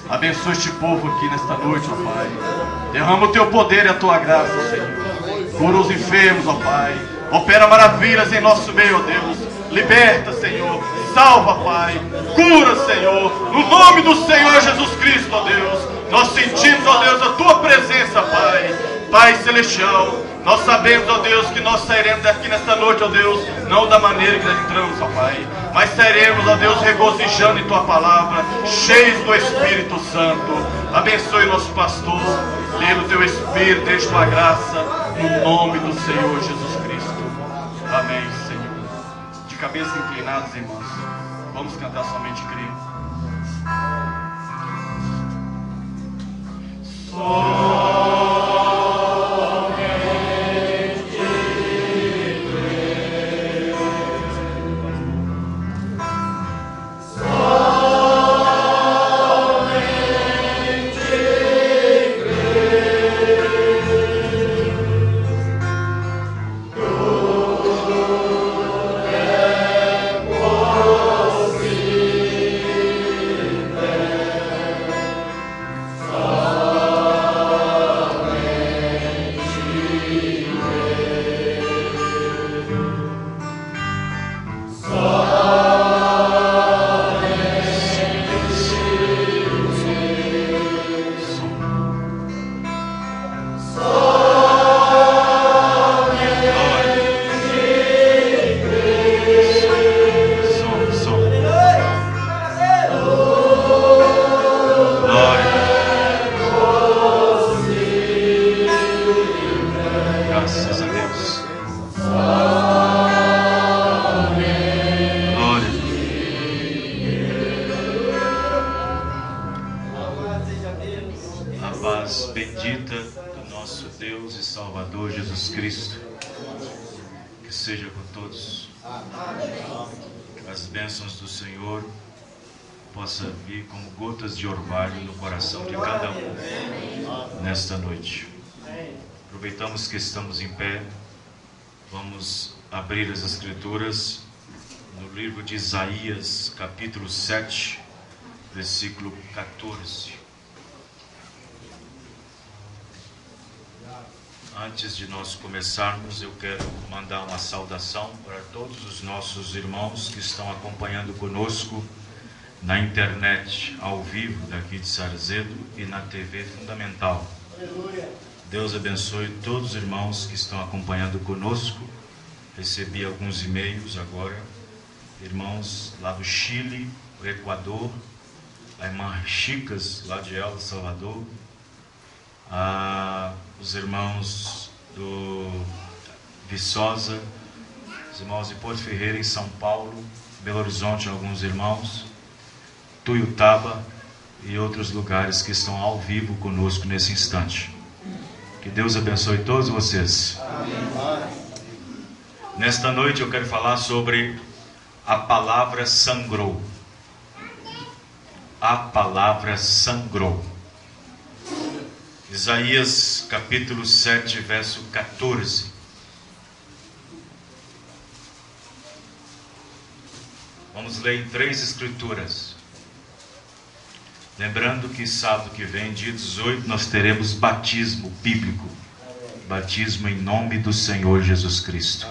Abençoa este povo aqui nesta noite, ó Pai. Derrama o teu poder e a tua graça, Senhor. Cura os enfermos, ó Pai. Opera maravilhas em nosso meio, ó Deus. Liberta, Senhor. Salva, Pai. Cura, Senhor. No nome do Senhor Jesus Cristo, ó Deus. Nós sentimos, ó Deus, a tua presença, Pai. Pai Celestial. Nós sabemos, ó Deus, que nós sairemos daqui nesta noite, ó Deus, não da maneira que nós entramos, ó Pai, mas sairemos, ó Deus, regozijando em tua palavra, cheios do Espírito Santo. Abençoe nosso pastor, dê o teu Espírito, dê tua graça, no nome do Senhor Jesus Cristo. Amém, Senhor. De cabeça inclinados, irmãos, vamos cantar somente creio. De orvalho no coração de cada um nesta noite. Aproveitamos que estamos em pé, vamos abrir as Escrituras no livro de Isaías, capítulo 7, versículo 14. Antes de nós começarmos, eu quero mandar uma saudação para todos os nossos irmãos que estão acompanhando conosco na internet, ao vivo, daqui de Sarzedo, e na TV Fundamental. Deus abençoe todos os irmãos que estão acompanhando conosco. Recebi alguns e-mails agora, irmãos lá do Chile, do Equador, a irmã Chicas, lá de El Salvador, os irmãos do Viçosa, os irmãos de Porto Ferreira, em São Paulo, Belo Horizonte, alguns irmãos, Tuiutaba e outros lugares que estão ao vivo conosco nesse instante. Que Deus abençoe todos vocês. Amém. Nesta noite eu quero falar sobre a palavra sangrou. A palavra sangrou. Isaías capítulo 7, verso 14. Vamos ler em 3 escrituras. Lembrando que sábado que vem, dia 18, nós teremos batismo bíblico. Batismo em nome do Senhor Jesus Cristo.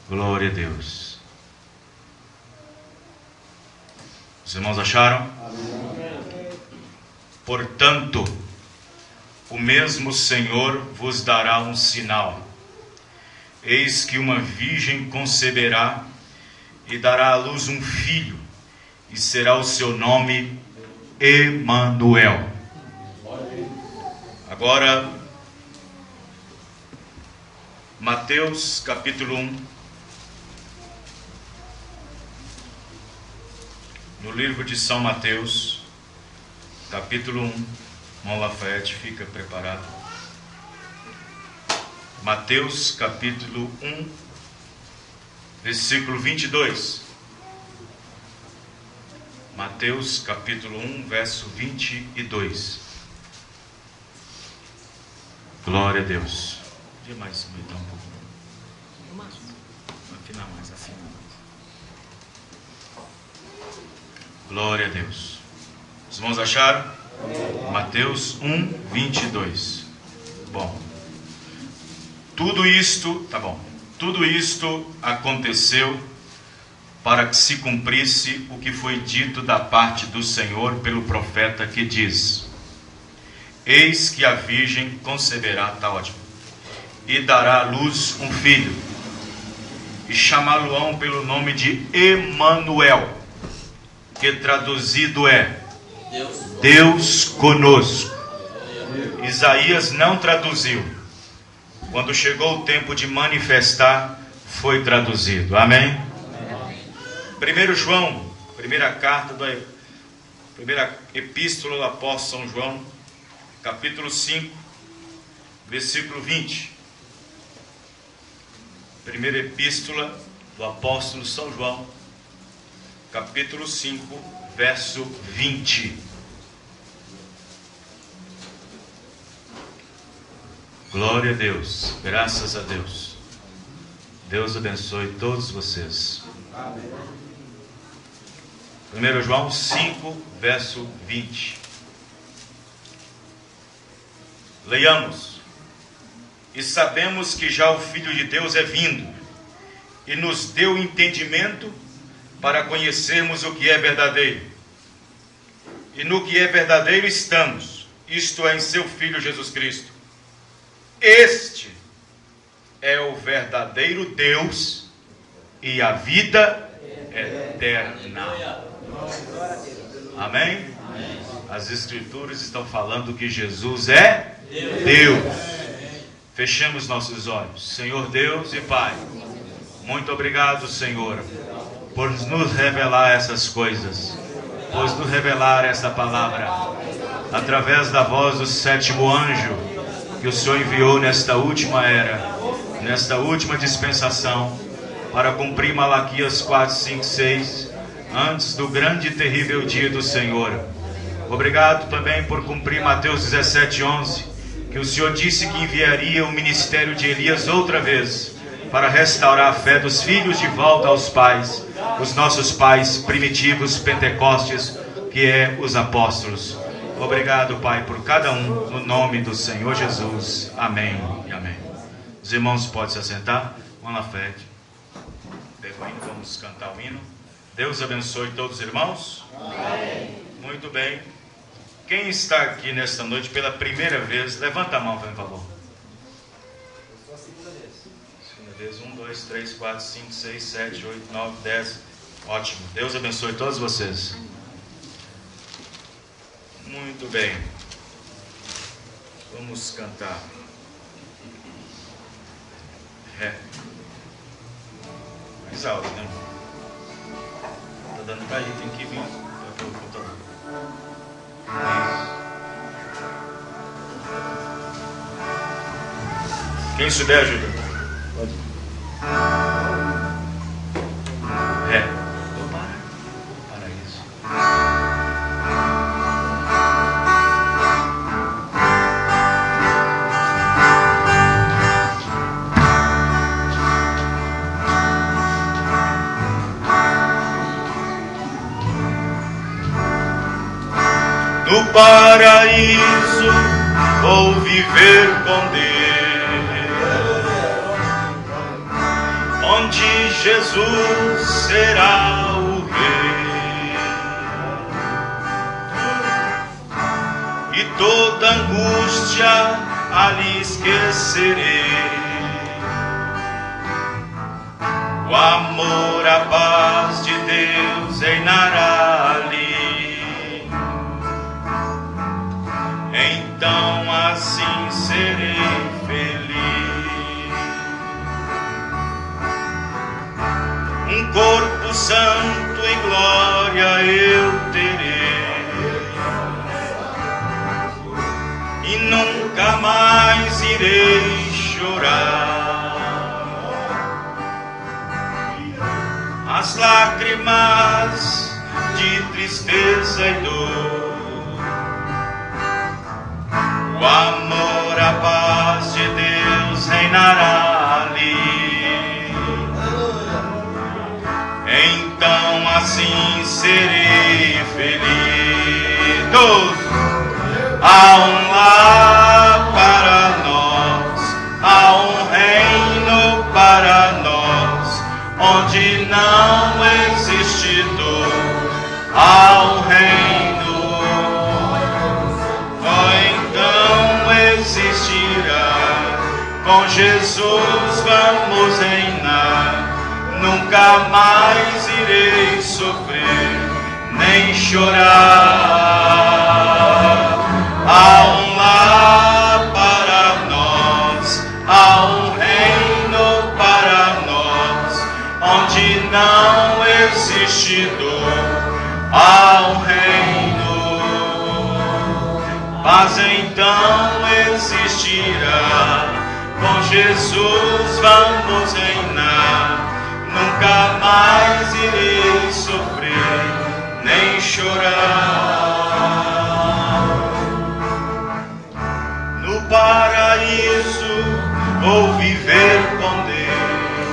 Glória a Deus. Os irmãos acharam? Portanto, o mesmo Senhor vos dará um sinal. Eis que uma virgem conceberá e dará à luz um filho, e será o seu nome Emanuel. Agora, Mateus capítulo 1. No livro de São Mateus, capítulo 1. Irmão Lafayette, fica preparado. Mateus capítulo 1, versículo 22. Mateus capítulo 1, verso 22. Glória a Deus. Podia mais aumentar um pouco. Afinar mais, afina mais. Glória a Deus. Os irmãos acharam? Mateus 1, 22. Bom, tudo isto, tá bom. Tudo isto aconteceu para que se cumprisse o que foi dito da parte do Senhor pelo profeta, que diz: eis que a virgem conceberá, tá ótimo, e dará à luz um filho, e chamá-lo-ão pelo nome de Emanuel, que traduzido é Deus conosco. Isaías não traduziu. Quando chegou o tempo de manifestar, foi traduzido. Amém? 1 João, primeira epístola do apóstolo São João, capítulo 5, versículo 20. Primeira epístola do apóstolo São João, capítulo 5, verso 20. Glória a Deus, graças a Deus. Deus abençoe todos vocês. 1 João 5, verso 20. Leiamos. E sabemos que já o Filho de Deus é vindo, e nos deu entendimento para conhecermos o que é verdadeiro. E no que é verdadeiro estamos, isto é, em seu Filho Jesus Cristo. Este é o verdadeiro Deus e a vida eterna. Amém? As Escrituras estão falando que Jesus é Deus. Fechemos nossos olhos. Senhor Deus e Pai, muito obrigado, Senhor, por nos revelar essas coisas, por nos revelar essa palavra, através da voz do sétimo anjo, que o Senhor enviou nesta última era, nesta última dispensação, para cumprir Malaquias 4, 5, 6, antes do grande e terrível dia do Senhor. Obrigado também por cumprir Mateus 17, 11, que o Senhor disse que enviaria o ministério de Elias outra vez, para restaurar a fé dos filhos de volta aos pais, os nossos pais primitivos, pentecostes, que é os apóstolos. Obrigado, Pai, por cada um, no nome do Senhor Jesus. Amém e amém. Os irmãos podem se assentar. Vamos na frente. Vamos cantar o hino. Deus abençoe todos os irmãos. Amém. Muito bem. Quem está aqui nesta noite pela primeira vez, levanta a mão, por favor. Segunda vez. 1, 2, 3, 4, 5, 6, 7, 8, 9, 10. Ótimo. Deus abençoe todos vocês. Muito bem. Vamos cantar. Mais alto, né? Tá dando pra ir, tem que vir para o computador. Quem souber, ajuda. Pode. Para isso. No paraíso vou viver com Deus, onde Jesus será o Rei, e toda angústia ali esquecerei. O amor, a paz de Deus reinará ali. Então assim serei feliz. Um corpo santo em glória eu terei, e nunca mais irei chorar. As lágrimas de tristeza e dor, o amor, a paz de Deus reinará ali. Então assim serei feliz. Há um lar para nós, há um reino para nós, onde não existe dor. Há um reino, então existirá. Com Jesus vamos reinar, nunca mais irei sofrer, nem chorar. Há um lar para nós, há um reino para nós, onde não existe dor. Há um reino, paz então existirá. Com Jesus vamos reinar, nunca mais irei sofrer, nem chorar. No paraíso vou viver com Deus,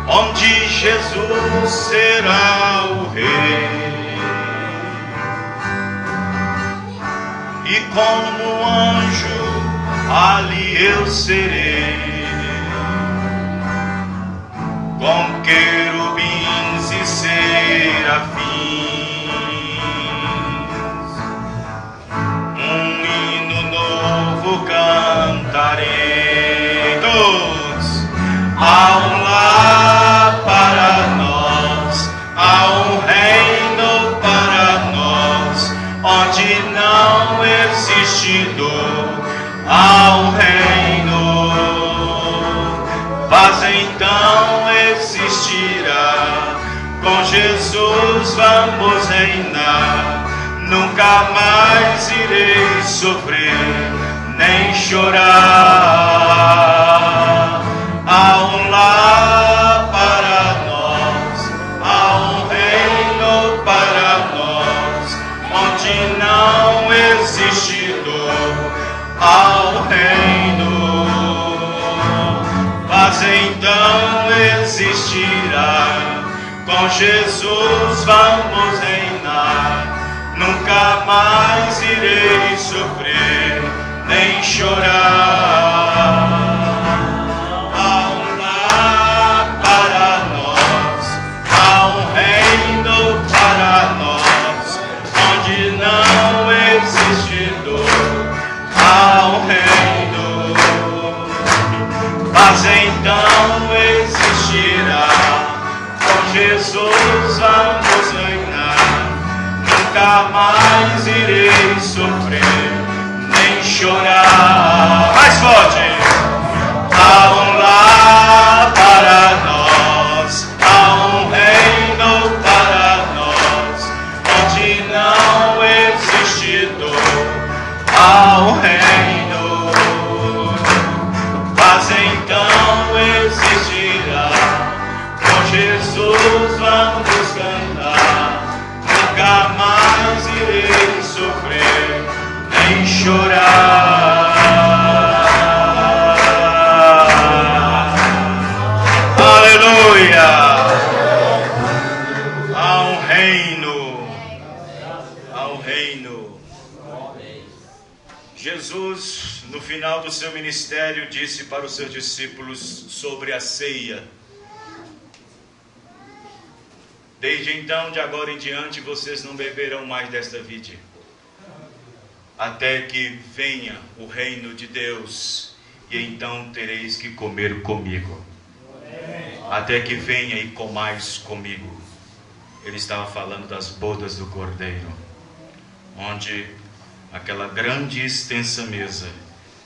onde Jesus será o Rei. E como anjo ali eu serei, com querubins e serafins, um hino novo cantarei. Todos. Há um lar para nós, há um reino para nós, onde não existe dor. Há um reino, paz então existirá. Com Jesus vamos reinar, nunca mais irei sofrer, nem chorar. Há um lar para nós, há um reino para nós, onde não existe dor. Há um reino, paz então existirá. Com Jesus vamos reinar, nunca mais irei sofrer, nem chorar. Há um lar para nós, há um reino para nós, onde não existe dor. Há um reino, paz então existirá. Com Jesus vamos reinar, nunca mais irei sofrer, nem chorar. Mais forte! Há um lar para nós, há um reino para nós, onde não existe dor. Há um reino, paz então existirá. Com Jesus vamos cantar, nunca mais irei sofrer, nem chorar. Aleluia! Há um reino, há um reino. Jesus, no final do seu ministério, disse para os seus discípulos sobre a ceia: desde então, de agora em diante, vocês não beberão mais desta vide, até que venha o reino de Deus, e então tereis que comer comigo. Até que venha e comais comigo. Ele estava falando das bodas do Cordeiro, onde aquela grande e extensa mesa,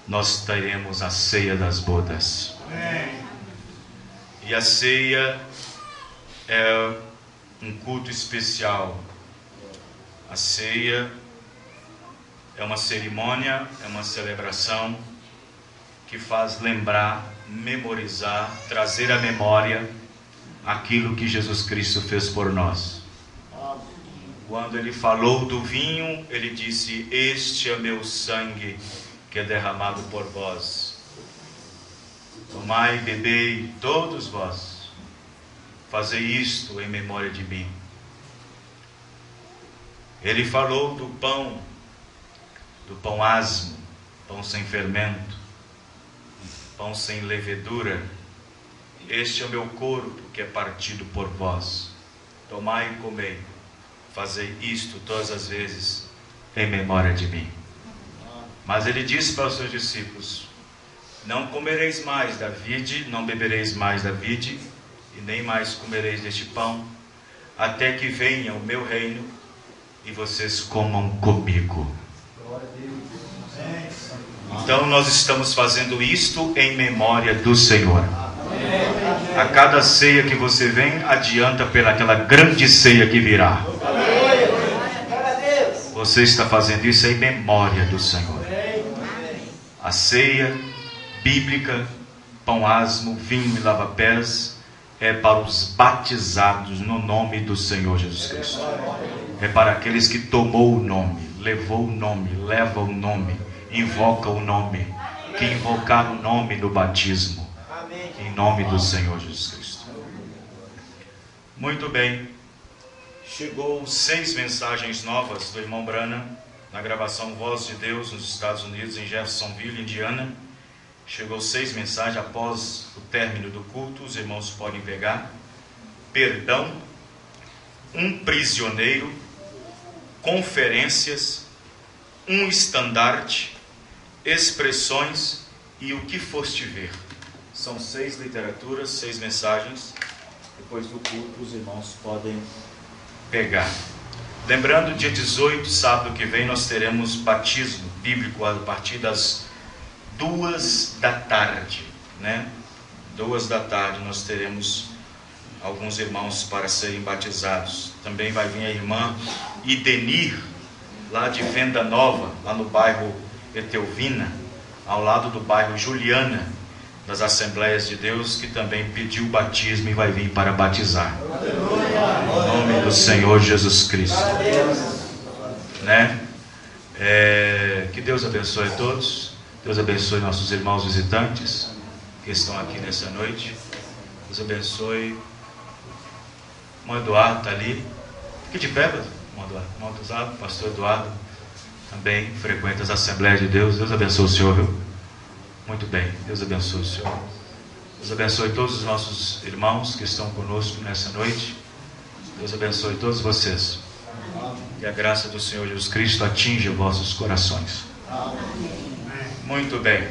nós teremos a ceia das bodas. E a ceia é um culto especial. A ceia é uma cerimônia, é uma celebração que faz lembrar, memorizar, trazer à memória aquilo que Jesus Cristo fez por nós. Quando ele falou do vinho, ele disse: este é meu sangue que é derramado por vós. Tomai e bebei todos vós, fazei isto em memória de mim. Ele falou do pão asmo, pão sem fermento, pão sem levedura. Este é o meu corpo que é partido por vós. Tomai e comei, fazei isto todas as vezes em memória de mim. Mas ele disse para os seus discípulos: não comereis mais da vide, não bebereis mais da vide, e nem mais comereis deste pão, até que venha o meu reino e vocês comam comigo. Então nós estamos fazendo isto em memória do Senhor. A cada ceia que você vem, adianta pelaquela grande ceia que virá. Você está fazendo isso em memória do Senhor. A ceia bíblica, pão asmo, vinho e lava-pés, é para os batizados no nome do Senhor Jesus Cristo. É para aqueles que tomou o nome, levou o nome, leva o nome, invoca o nome, que invocar o nome no batismo, em nome do Senhor Jesus Cristo. Muito bem. Chegou 6 mensagens novas do irmão Branham na gravação Voz de Deus nos Estados Unidos, em Jeffersonville, Indiana. Chegou 6 mensagens após o término do culto, os irmãos podem pegar. Perdão, um prisioneiro, conferências, um estandarte, expressões e o que foste ver. São 6 literaturas, 6 mensagens. Depois do culto, os irmãos podem pegar. Lembrando, dia 18, sábado que vem, nós teremos batismo bíblico a partir das 2 da tarde, né? 2 da tarde nós teremos alguns irmãos para serem batizados. Também vai vir a irmã Idenir, lá de Venda Nova, lá no bairro Etelvina, ao lado do bairro Juliana, das Assembleias de Deus, que também pediu batismo e vai vir para batizar. Em nome do Senhor Jesus Cristo. Né? Que Deus abençoe a todos. Deus abençoe nossos irmãos visitantes que estão aqui nessa noite. Deus abençoe. O irmão Eduardo está ali. Fique de pé, irmão Eduardo. Pastor Eduardo também frequenta as Assembleias de Deus. Deus abençoe o senhor, viu? Muito bem, Deus abençoe o senhor. Deus abençoe todos os nossos irmãos que estão conosco nessa noite. Deus abençoe todos vocês. Que a graça do Senhor Jesus Cristo atinja vossos corações. Muito bem.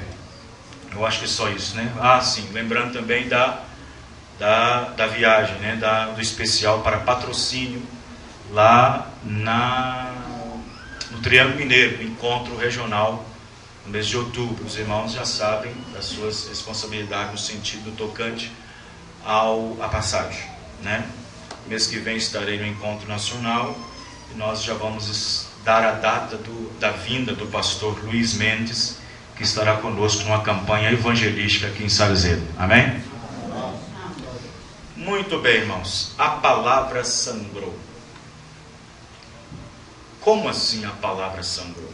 Eu acho que é só isso, né? Sim, lembrando também da viagem, né? Do especial para patrocínio lá no Triângulo Mineiro, encontro regional no mês de outubro. Os irmãos já sabem das suas responsabilidades no sentido tocante à passagem, né? Mês que vem estarei no encontro nacional e nós já vamos dar a data da vinda do pastor Luiz Mendes, que estará conosco numa campanha evangelística aqui em Salzedo. Amém? Muito bem, irmãos. A palavra sangrou. Como assim a palavra sangrou?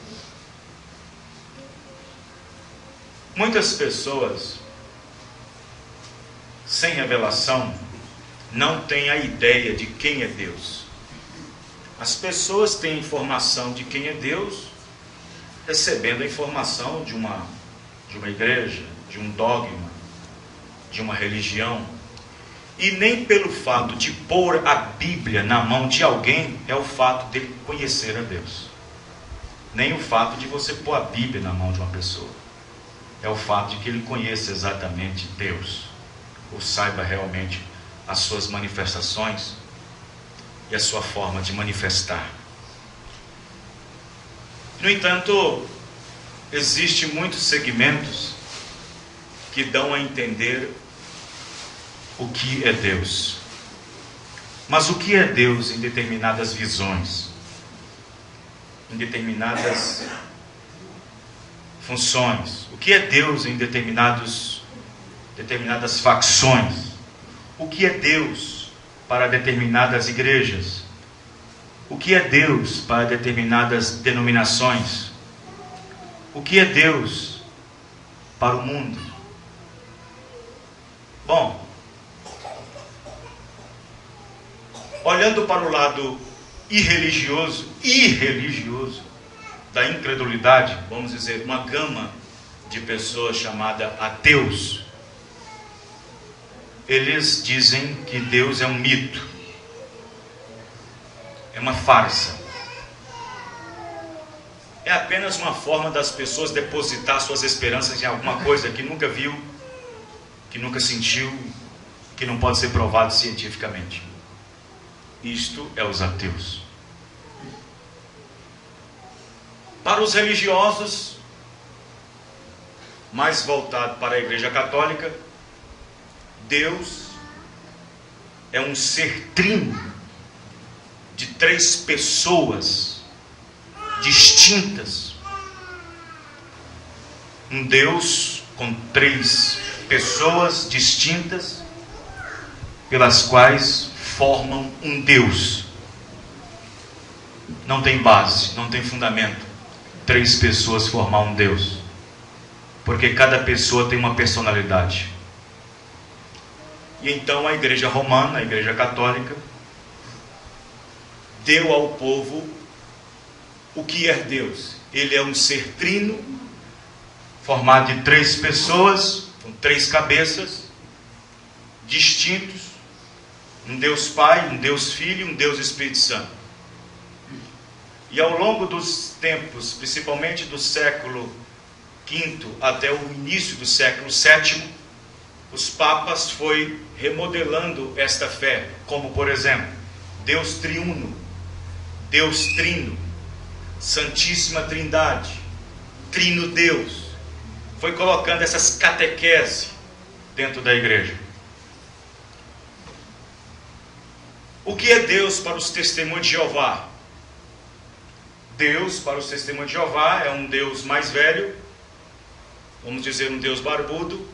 Muitas pessoas sem revelação não têm a ideia de quem é Deus. As pessoas têm informação de quem é Deus recebendo a informação de uma igreja, de um dogma, de uma religião. E nem pelo fato de pôr a Bíblia na mão de alguém é o fato de conhecer a Deus. Nem o fato de você pôr a Bíblia na mão de uma pessoa. É o fato de que ele conheça exatamente Deus, ou saiba realmente as suas manifestações e a sua forma de manifestar. No entanto, existem muitos segmentos que dão a entender o que é Deus. Mas o que é Deus em determinadas visões, em determinadas funções? O que é Deus em determinadas facções? O que é Deus para determinadas igrejas? O que é Deus para determinadas denominações? O que é Deus para o mundo? Bom, olhando para o lado irreligioso, da incredulidade, vamos dizer, uma gama de pessoas chamada ateus, eles dizem que Deus é um mito, é uma farsa. É apenas uma forma das pessoas depositar suas esperanças em alguma coisa que nunca viu, que nunca sentiu, que não pode ser provado cientificamente. Isto é os ateus. Para os religiosos, mais voltado para a Igreja Católica, Deus é um ser trino de 3 pessoas distintas. Um Deus com 3 pessoas distintas, pelas quais formam um Deus. Não tem base, não tem fundamento 3 pessoas formar um Deus, porque cada pessoa tem uma personalidade. E então a Igreja Romana, a Igreja Católica, deu ao povo o que é Deus. Ele é um ser trino, formado de 3 pessoas, com 3 cabeças, distintos. Um Deus Pai, um Deus Filho, um Deus Espírito Santo. E ao longo dos tempos, principalmente do século V até o início do século VII, os papas foi remodelando esta fé, como por exemplo, Deus triuno, Deus trino, Santíssima Trindade, Trino Deus. Foi colocando essas catequeses dentro da igreja. O que é Deus para os testemunhos de Jeová? Deus para os testemunhos de Jeová é um Deus mais velho, vamos dizer um Deus barbudo,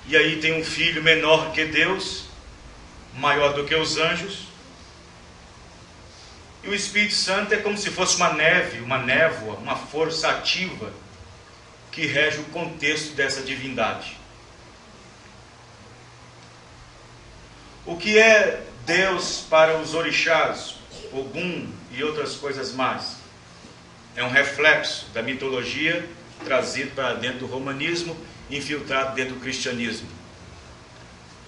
e aí tem um filho menor que Deus, maior do que os anjos. E o Espírito Santo é como se fosse uma neve, uma névoa, uma força ativa que rege o contexto dessa divindade. O que é Deus para os orixás, Ogum e outras coisas mais? É um reflexo da mitologia trazido para dentro do romanismo, infiltrado dentro do cristianismo.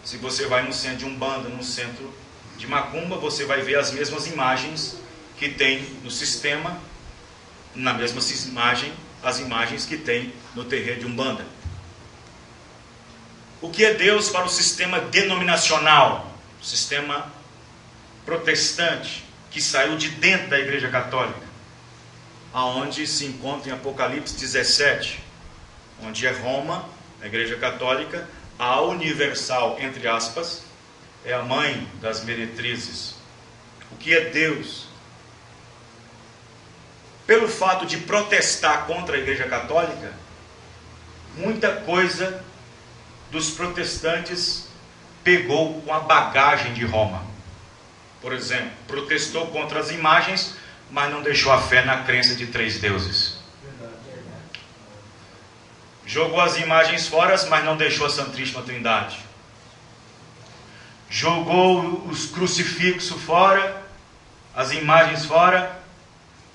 Se você vai no centro de Umbanda, no centro de Macumba, você vai ver as mesmas imagens que tem no sistema, na mesma imagem, as imagens que tem no terreiro de Umbanda. O que é Deus para o sistema denominacional, o sistema protestante, que saiu de dentro da Igreja Católica, aonde se encontra em Apocalipse 17, onde é Roma, a Igreja Católica, a universal, entre aspas, é a mãe das meretrizes. O que é Deus? Pelo fato de protestar contra a Igreja Católica, muita coisa dos protestantes pegou com a bagagem de Roma. Por exemplo, protestou contra as imagens, mas não deixou a fé na crença de 3 deuses. Jogou as imagens fora, mas não deixou a Santíssima Trindade. Jogou os crucifixos fora, as imagens fora,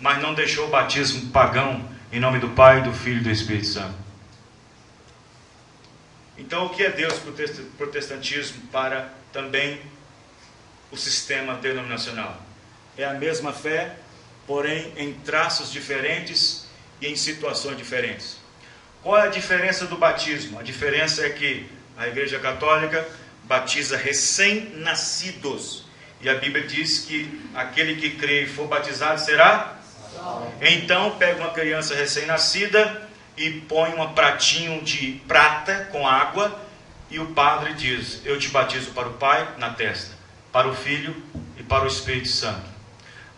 mas não deixou o batismo pagão em nome do Pai, do Filho e do Espírito Santo. Então, o que é Deus para o protestantismo, para também o sistema denominacional? É a mesma fé, porém em traços diferentes e em situações diferentes. Qual é a diferença do batismo? A diferença é que a Igreja Católica batiza recém-nascidos. E a Bíblia diz que aquele que crê e for batizado será? Então pega uma criança recém-nascida e põe um pratinho de prata com água, e o padre diz: eu te batizo para o Pai, na testa, para o Filho e para o Espírito Santo.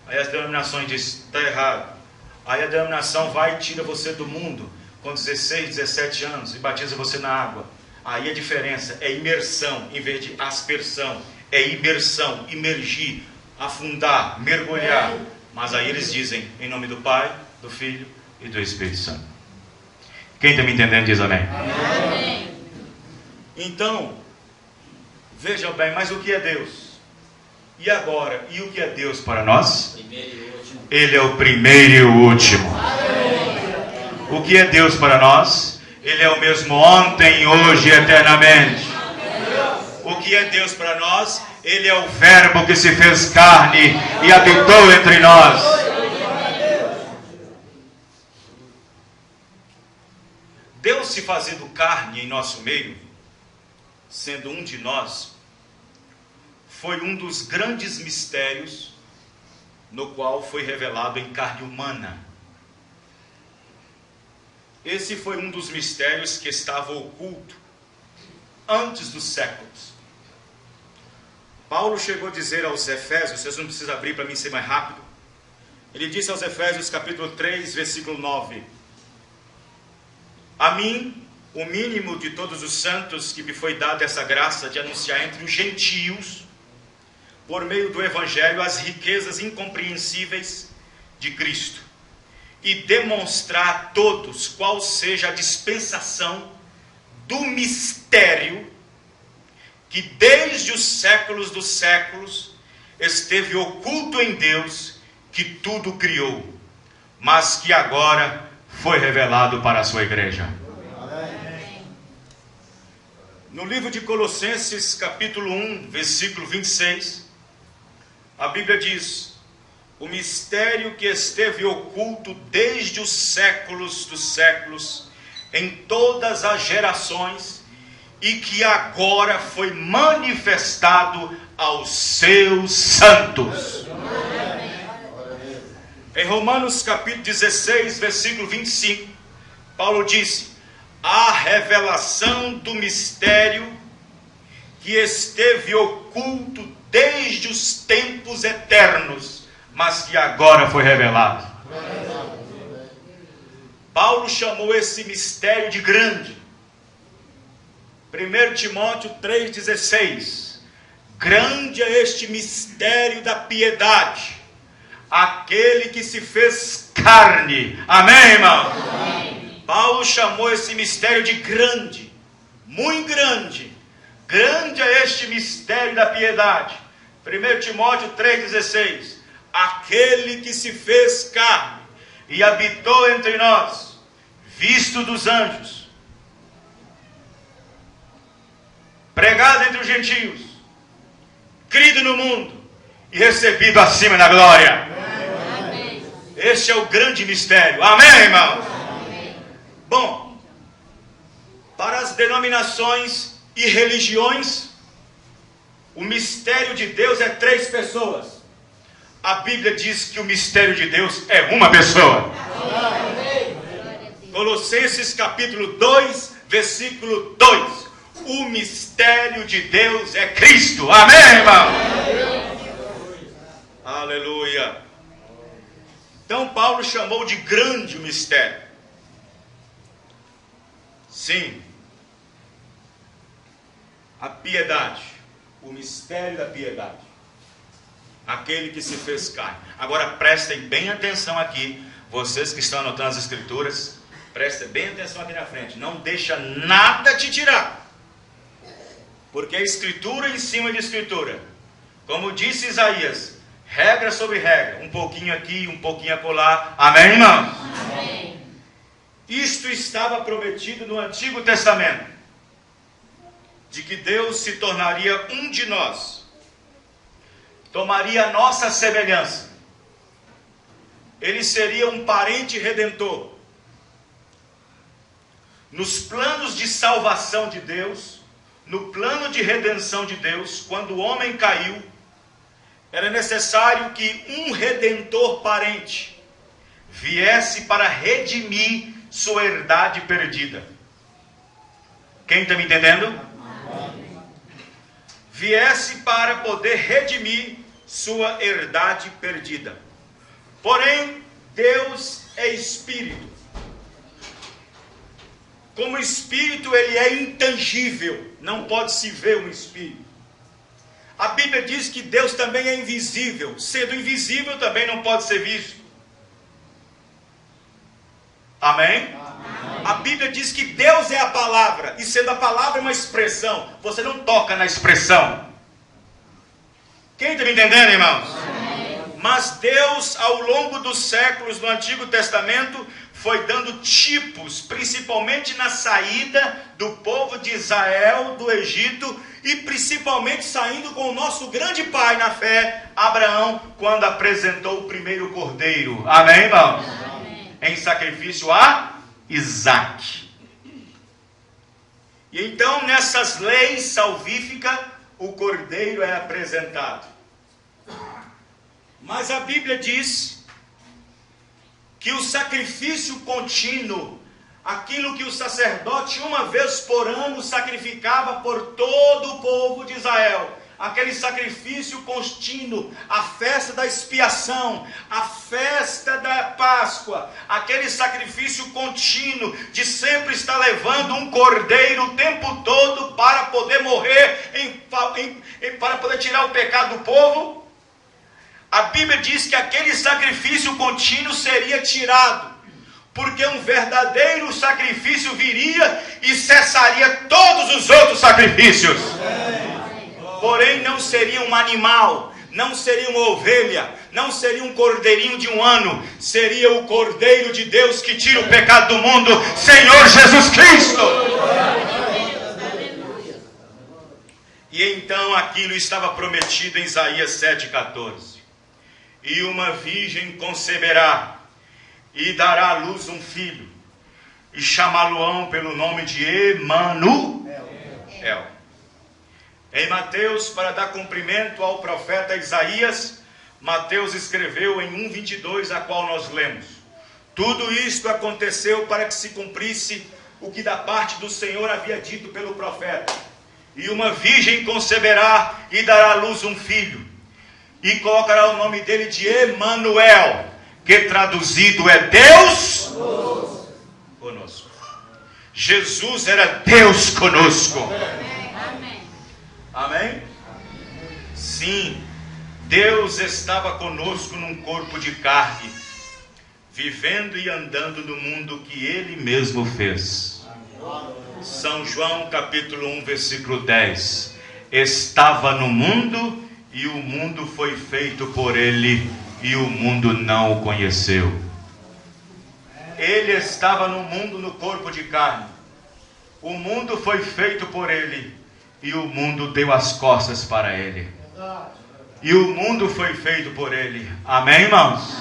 Aí as denominações dizem: está errado. Aí a denominação vai e tira você do mundo com 16, 17 anos e batiza você na água. Aí a diferença é imersão em vez de aspersão. É imersão, imergir, afundar, mergulhar. Mas aí eles dizem em nome do Pai, do Filho e do Espírito Santo. Quem está me entendendo diz amém. Amém. Então, veja bem, mas o que é Deus? E agora, e o que é Deus para nós? Ele é o primeiro e o último. O que é Deus para nós? Ele é o mesmo ontem, hoje e eternamente. O que é Deus para nós? Ele é o Verbo que se fez carne e habitou entre nós. Deus se fazendo carne em nosso meio, sendo um de nós, foi um dos grandes mistérios no qual foi revelado em carne humana. Esse foi um dos mistérios que estava oculto antes dos séculos. Paulo chegou a dizer aos Efésios, vocês não precisam abrir para mim ser mais rápido. Ele disse aos Efésios capítulo 3, versículo 9: a mim, o mínimo de todos os santos, que me foi dada essa graça de anunciar entre os gentios, por meio do Evangelho, as riquezas incompreensíveis de Cristo, e demonstrar a todos qual seja a dispensação do mistério que desde os séculos dos séculos esteve oculto em Deus, que tudo criou, mas que agora foi revelado para a sua igreja. No livro de Colossenses, capítulo 1, versículo 26, a Bíblia diz: o mistério que esteve oculto desde os séculos dos séculos, em todas as gerações, e que agora foi manifestado aos seus santos. Em Romanos capítulo 16, versículo 25, Paulo disse: a revelação do mistério que esteve oculto desde os tempos eternos, mas que agora foi revelado. Paulo chamou esse mistério de grande. 1 Timóteo 3,16: grande é este mistério da piedade, aquele que se fez carne. Amém, irmão? Amém. Paulo chamou esse mistério de grande, muito grande. Grande é este mistério da piedade. 1 Timóteo 3,16: aquele que se fez carne e habitou entre nós, visto dos anjos, pregado entre os gentios, crido no mundo e recebido acima na glória. Amém. Este é o grande mistério. Amém, irmãos? Amém. Bom, para as denominações e religiões, o mistério de Deus é 3 pessoas. A Bíblia diz que o mistério de Deus é uma pessoa. Amém. Colossenses capítulo 2, versículo 2: o mistério de Deus é Cristo. Amém, irmão? Aleluia. Então Paulo chamou de grande o mistério. Sim, a piedade, o mistério da piedade, aquele que se fez carne. Agora prestem bem atenção aqui, vocês que estão anotando as escrituras, prestem bem atenção aqui na frente, não deixa nada te tirar, porque é escritura em cima de escritura. Como disse Isaías, regra sobre regra, um pouquinho aqui, um pouquinho acolá. Amém, irmão? Amém. Isto estava prometido no Antigo Testamento, de que Deus se tornaria um de nós, tomaria a nossa semelhança, ele seria um parente redentor. Nos planos de salvação de Deus, no plano de redenção de Deus, quando o homem caiu, era necessário que um redentor parente viesse para redimir sua herdade perdida. Quem está me entendendo? Viesse para poder redimir sua herdade perdida. Porém, Deus é espírito. Como espírito, ele é intangível, não pode se ver um espírito. A Bíblia diz que Deus também é invisível, sendo invisível também não pode ser visto. Amém? Amém? A Bíblia diz que Deus é a palavra, e sendo a palavra uma expressão, você não toca na expressão. Quem está me entendendo, irmãos? Mas Deus, ao longo dos séculos no Antigo Testamento, foi dando tipos, principalmente na saída do povo de Israel do Egito, e principalmente saindo com o nosso grande pai na fé, Abraão, quando apresentou o primeiro cordeiro. Amém, irmãos? Amém. Em sacrifício a Isaque. E então, nessas leis salvíficas, o cordeiro é apresentado. Mas a Bíblia diz que o sacrifício contínuo, aquilo que o sacerdote uma vez por ano sacrificava por todo o povo de Israel, aquele sacrifício contínuo, a festa da expiação, a festa da Páscoa, aquele sacrifício contínuo de sempre estar levando um cordeiro o tempo todo para poder morrer, para poder tirar o pecado do povo. A Bíblia diz que aquele sacrifício contínuo seria tirado, porque um verdadeiro sacrifício viria e cessaria todos os outros sacrifícios. Porém, não seria um animal, não seria uma ovelha, não seria um cordeirinho de um ano, seria o Cordeiro de Deus que tira o pecado do mundo, Senhor Jesus Cristo. E então aquilo estava prometido em Isaías 7,14. E uma virgem conceberá, e dará à luz um filho, e chamá-lo-ão pelo nome de Emanuel. Em Mateus, para dar cumprimento ao profeta Isaías, Mateus escreveu em 1,22, a qual nós lemos: tudo isto aconteceu para que se cumprisse o que da parte do Senhor havia dito pelo profeta. E uma virgem conceberá e dará à luz um filho, e colocará o nome dele de Emanuel, que traduzido é Deus conosco. Jesus era Deus conosco. Amém. Amém? Sim, Deus estava conosco num corpo de carne, vivendo e andando no mundo que Ele mesmo fez. São João capítulo 1, versículo 10. Estava no mundo, e o mundo foi feito por Ele, e o mundo não o conheceu. Ele estava no mundo no corpo de carne. O mundo foi feito por Ele, e o mundo deu as costas para Ele. E o mundo foi feito por Ele. Amém, irmãos?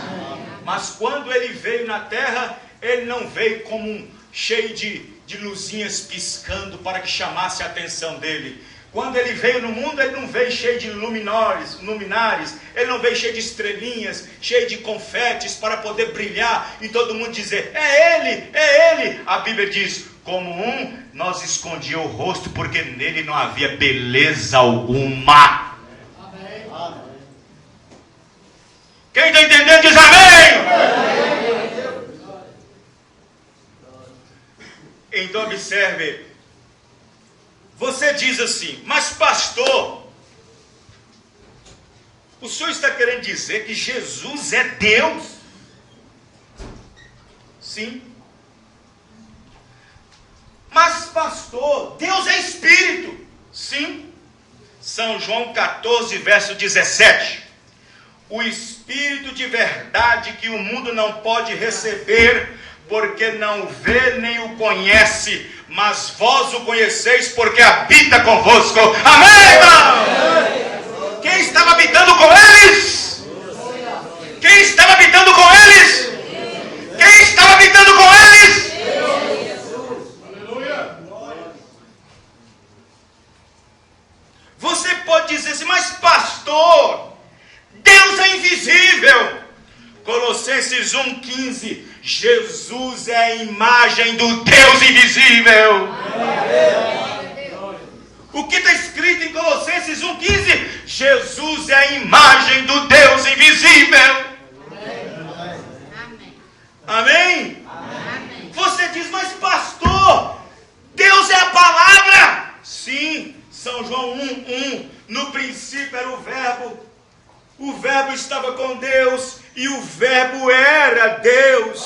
Mas quando Ele veio na terra, Ele não veio como cheio de luzinhas piscando para que chamasse a atenção dele. Quando Ele veio no mundo, Ele não veio cheio de luminares, Ele não veio cheio de estrelinhas, cheio de confetes para poder brilhar e todo mundo dizer, é Ele, é Ele. A Bíblia diz, como nós escondia o rosto, porque nele não havia beleza alguma. Amém. Quem está entendendo diz amém. Então observe. Você diz assim, mas pastor, o senhor está querendo dizer que Jesus é Deus? Sim. Mas pastor, Deus é Espírito? Sim. São João 14, verso 17. O Espírito de verdade que o mundo não pode receber, porque não vê nem o conhece, mas vós o conheceis porque habita convosco. Amém, irmão? Quem estava habitando com eles? Quem estava habitando com eles? Quem estava habitando com eles? Você pode dizer assim, mas pastor, Deus é invisível. Colossenses 1,15, Jesus é a imagem do Deus invisível. O que está escrito em Colossenses 1,15? Jesus é a imagem do Deus invisível. Amém? Amém? Você diz, mas pastor, Deus é a palavra? Sim, São João 1,1, no princípio era o verbo estava com Deus, e o verbo era Deus.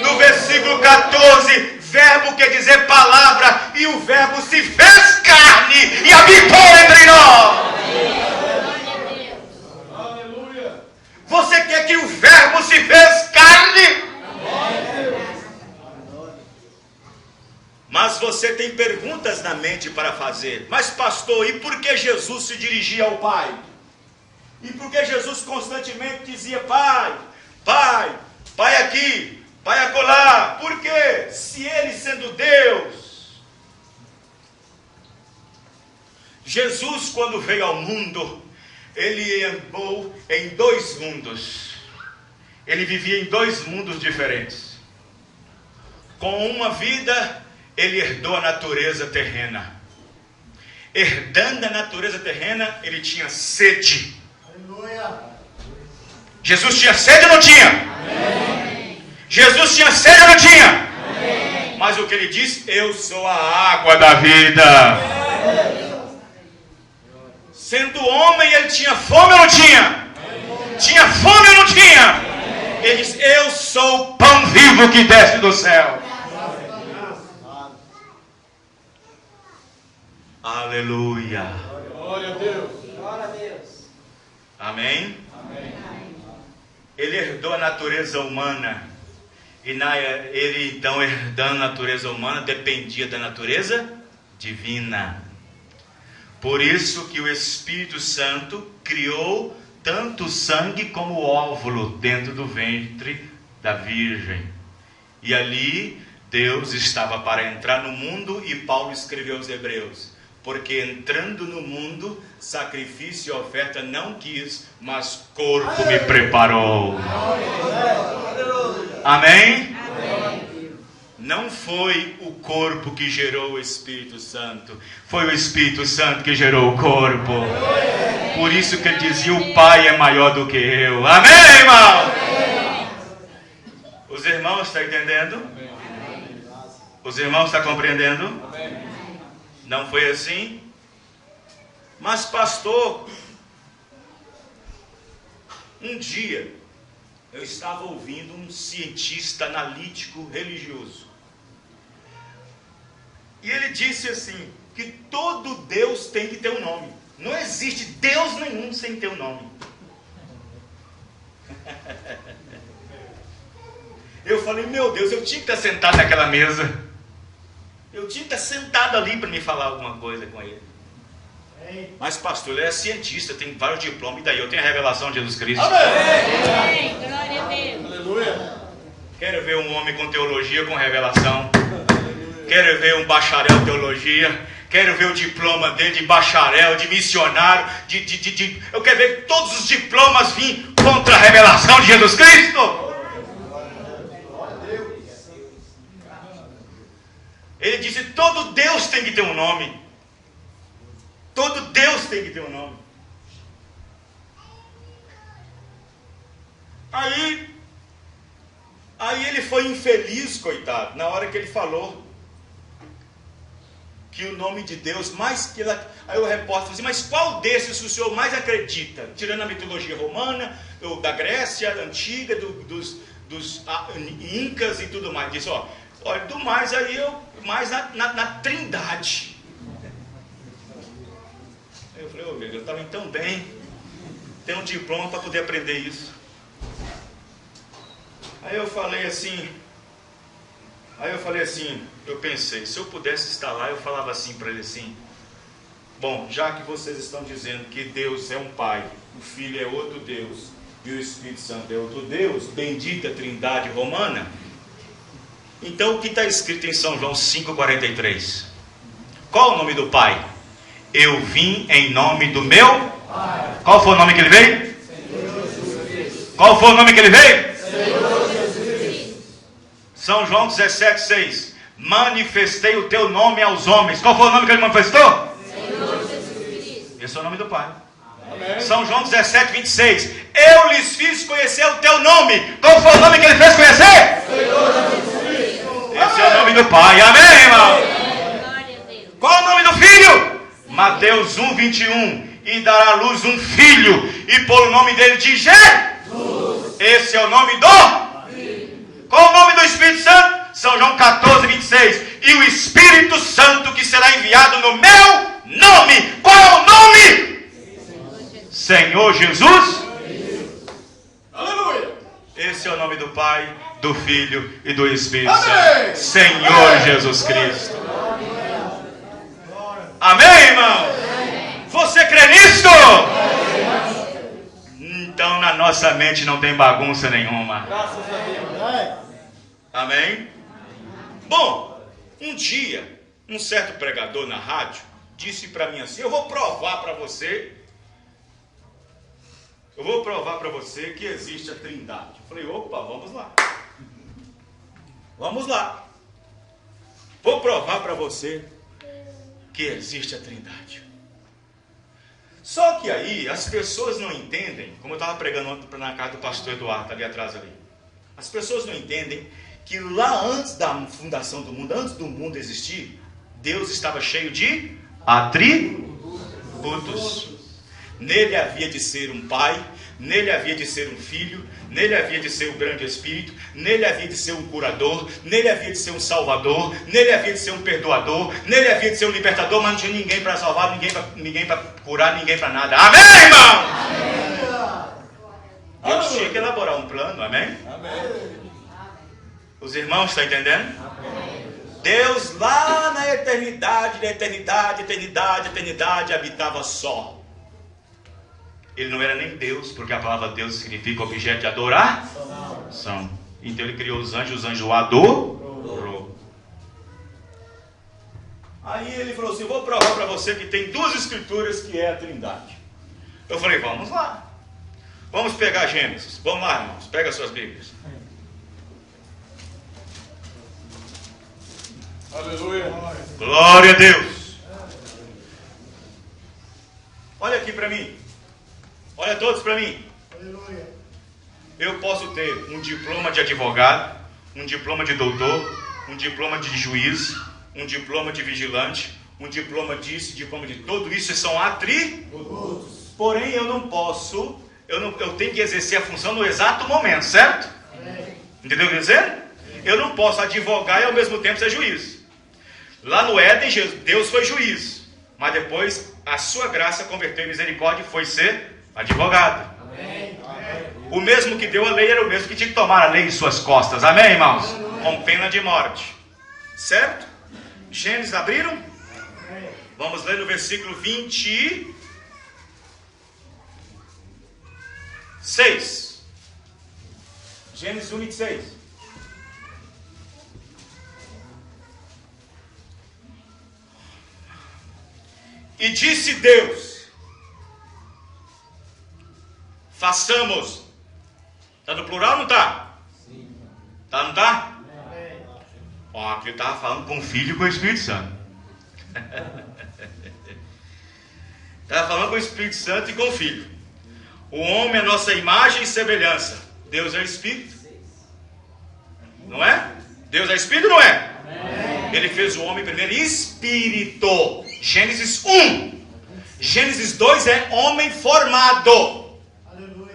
No versículo 14, verbo quer dizer palavra, e o verbo se fez carne e habitou entre nós. Você quer que o Verbo se fez carne? Mas você tem perguntas na mente para fazer. Mas pastor, e por que Jesus se dirigia ao Pai? E por que Jesus constantemente dizia Pai, Pai, Pai aqui, Pai acolá? Por quê? Se ele sendo Deus. Jesus, quando veio ao mundo, ele andou em dois mundos. Ele vivia em dois mundos diferentes. Com uma vida, ele herdou a natureza terrena. Herdando a natureza terrena, ele tinha sede. Jesus tinha sede ou não tinha? Amém. Jesus tinha sede ou não tinha? Amém. Mas o que ele disse? Eu sou a água da vida. Amém. Sendo homem, ele tinha fome ou não tinha? Amém. Tinha fome ou não tinha? Amém. Ele disse, eu sou o pão vivo que desce do céu. Aleluia. Glória a Deus. Glória a Deus. Amém? Amém. Ele herdou a natureza humana. E ele então, herdando a natureza humana, dependia da natureza divina. Por isso que o Espírito Santo criou tanto o sangue como o óvulo dentro do ventre da Virgem. E ali Deus estava para entrar no mundo, e Paulo escreveu aos Hebreus: porque entrando no mundo, sacrifício e oferta não quis, mas corpo me preparou. Amém? Amém? Não foi o corpo que gerou o Espírito Santo, foi o Espírito Santo que gerou o corpo. Por isso que ele dizia, o Pai é maior do que eu. Amém, irmão? Os irmãos estão entendendo? Os irmãos estão compreendendo? Não foi assim? Mas pastor, um dia eu estava ouvindo um cientista analítico religioso. E ele disse assim, que todo Deus tem que ter um nome. Não existe Deus nenhum sem ter um nome. Eu falei, meu Deus, eu tinha que estar sentado naquela mesa. Eu tinha que estar sentado ali para me falar alguma coisa com ele. Mas pastor, ele é cientista, tem vários diplomas, e daí eu tenho a revelação de Jesus Cristo. Amém. Glória a Deus. Aleluia. Quero ver um homem com teologia, com revelação. Quero ver um bacharel em teologia. Quero ver o diploma dele de bacharel, de missionário. Eu quero ver todos os diplomas vir contra a revelação de Jesus Cristo. Ele disse, todo Deus tem que ter um nome. Todo Deus tem que ter um nome. Aí ele foi infeliz, coitado, na hora que ele falou que o nome de Deus, mais que ela... Aí o repórter falou assim, mas qual desses o senhor mais acredita? Tirando a mitologia romana, da Grécia antiga, dos incas e tudo mais. Disse, olha, do mais aí mais na Trindade. Aí eu falei, meu Deus, eu estava tão bem, tem um diploma para poder aprender isso. Aí eu falei assim, eu pensei, se eu pudesse estar lá, eu falava assim para ele assim, bom, já que vocês estão dizendo que Deus é um Pai, o Filho é outro Deus, e o Espírito Santo é outro Deus, bendita Trindade romana, então o que está escrito em São João 5,43? Qual o nome do Pai? Eu vim em nome do meu Pai. Qual foi o nome que ele veio? Senhor Jesus. Qual foi o nome que ele veio? Senhor Jesus. São João 17,6. Manifestei o teu nome aos homens. Qual foi o nome que ele manifestou? Senhor Jesus. Esse é o nome do Pai. Amém. São João 17,26. Eu lhes fiz conhecer o teu nome. Qual foi o nome que ele fez conhecer? Senhor Jesus. Esse é o nome do Pai. Amém, irmão? Qual é o nome do Filho? Mateus 1,21. E dará à luz um filho, e pôr o nome dele de Jesus. Esse é o nome do Filho. Qual é o nome do Espírito Santo? São João 14,26. E o Espírito Santo que será enviado no meu nome. Qual é o nome? Senhor Jesus. Esse é o nome do Pai, do Filho e do Espírito Amém. Santo. Senhor Jesus Cristo. Amém, irmão? Você crê nisto? Então na nossa mente não tem bagunça nenhuma. Amém? Bom, um dia, um certo pregador na rádio disse para mim assim: eu vou provar para você que existe a Trindade. Eu falei: opa, vamos lá. Vamos lá. Vou provar para você que existe a Trindade. Só que aí as pessoas não entendem, como eu estava pregando ontem na casa do pastor Eduardo, ali atrás ali. As pessoas não entendem que lá antes da fundação do mundo, antes do mundo existir, Deus estava cheio de atributos. Nele havia de ser um pai, nele havia de ser um filho, nele havia de ser o grande Espírito, nele havia de ser um curador, nele havia de ser um salvador, nele havia de ser um perdoador, nele havia de ser um libertador, mas não tinha ninguém para salvar, ninguém para curar, ninguém para nada. Amém, irmão? Deus tinha que elaborar um plano, amém? Os irmãos estão entendendo? Deus lá na eternidade, habitava só. Ele não era nem Deus, porque a palavra Deus significa objeto de adoração. Então ele criou os anjos o adorou. Aí ele falou assim: vou provar para você que tem duas escrituras que é a Trindade. Eu falei: vamos lá. Vamos pegar Gênesis. Vamos lá, irmãos, pega suas Bíblias. Aleluia. Glória a Deus. Olha aqui para mim. Olha todos para mim. Aleluia. Eu posso ter um diploma de advogado, um diploma de doutor, um diploma de juiz, um diploma de vigilante, um diploma disso, diploma de tudo isso são atributos. Porém eu não posso, eu tenho que exercer a função no exato momento, certo? Entendeu o que eu estou dizendo? Eu não posso advogar e ao mesmo tempo ser juiz. Lá no Éden, Deus foi juiz, mas depois a sua graça converteu em misericórdia e foi ser advogado. Amém. O mesmo que deu a lei era o mesmo que tinha que tomar a lei em suas costas. Amém, irmãos? Com pena de morte. Certo? Gênesis, abriram? Vamos ler no versículo 26. Gênesis 1, 26. E disse Deus: façamos. Está no plural ou não está? Sim. Tá, não está? Ó, aqui ele estava falando com o Filho e com o Espírito Santo. Estava falando com o Espírito Santo e com o Filho. O homem é a nossa imagem e semelhança. Deus é Espírito. Não é? Deus é Espírito, não é? Ele fez o homem primeiro Espírito. Gênesis 1. Gênesis 2 é homem formado.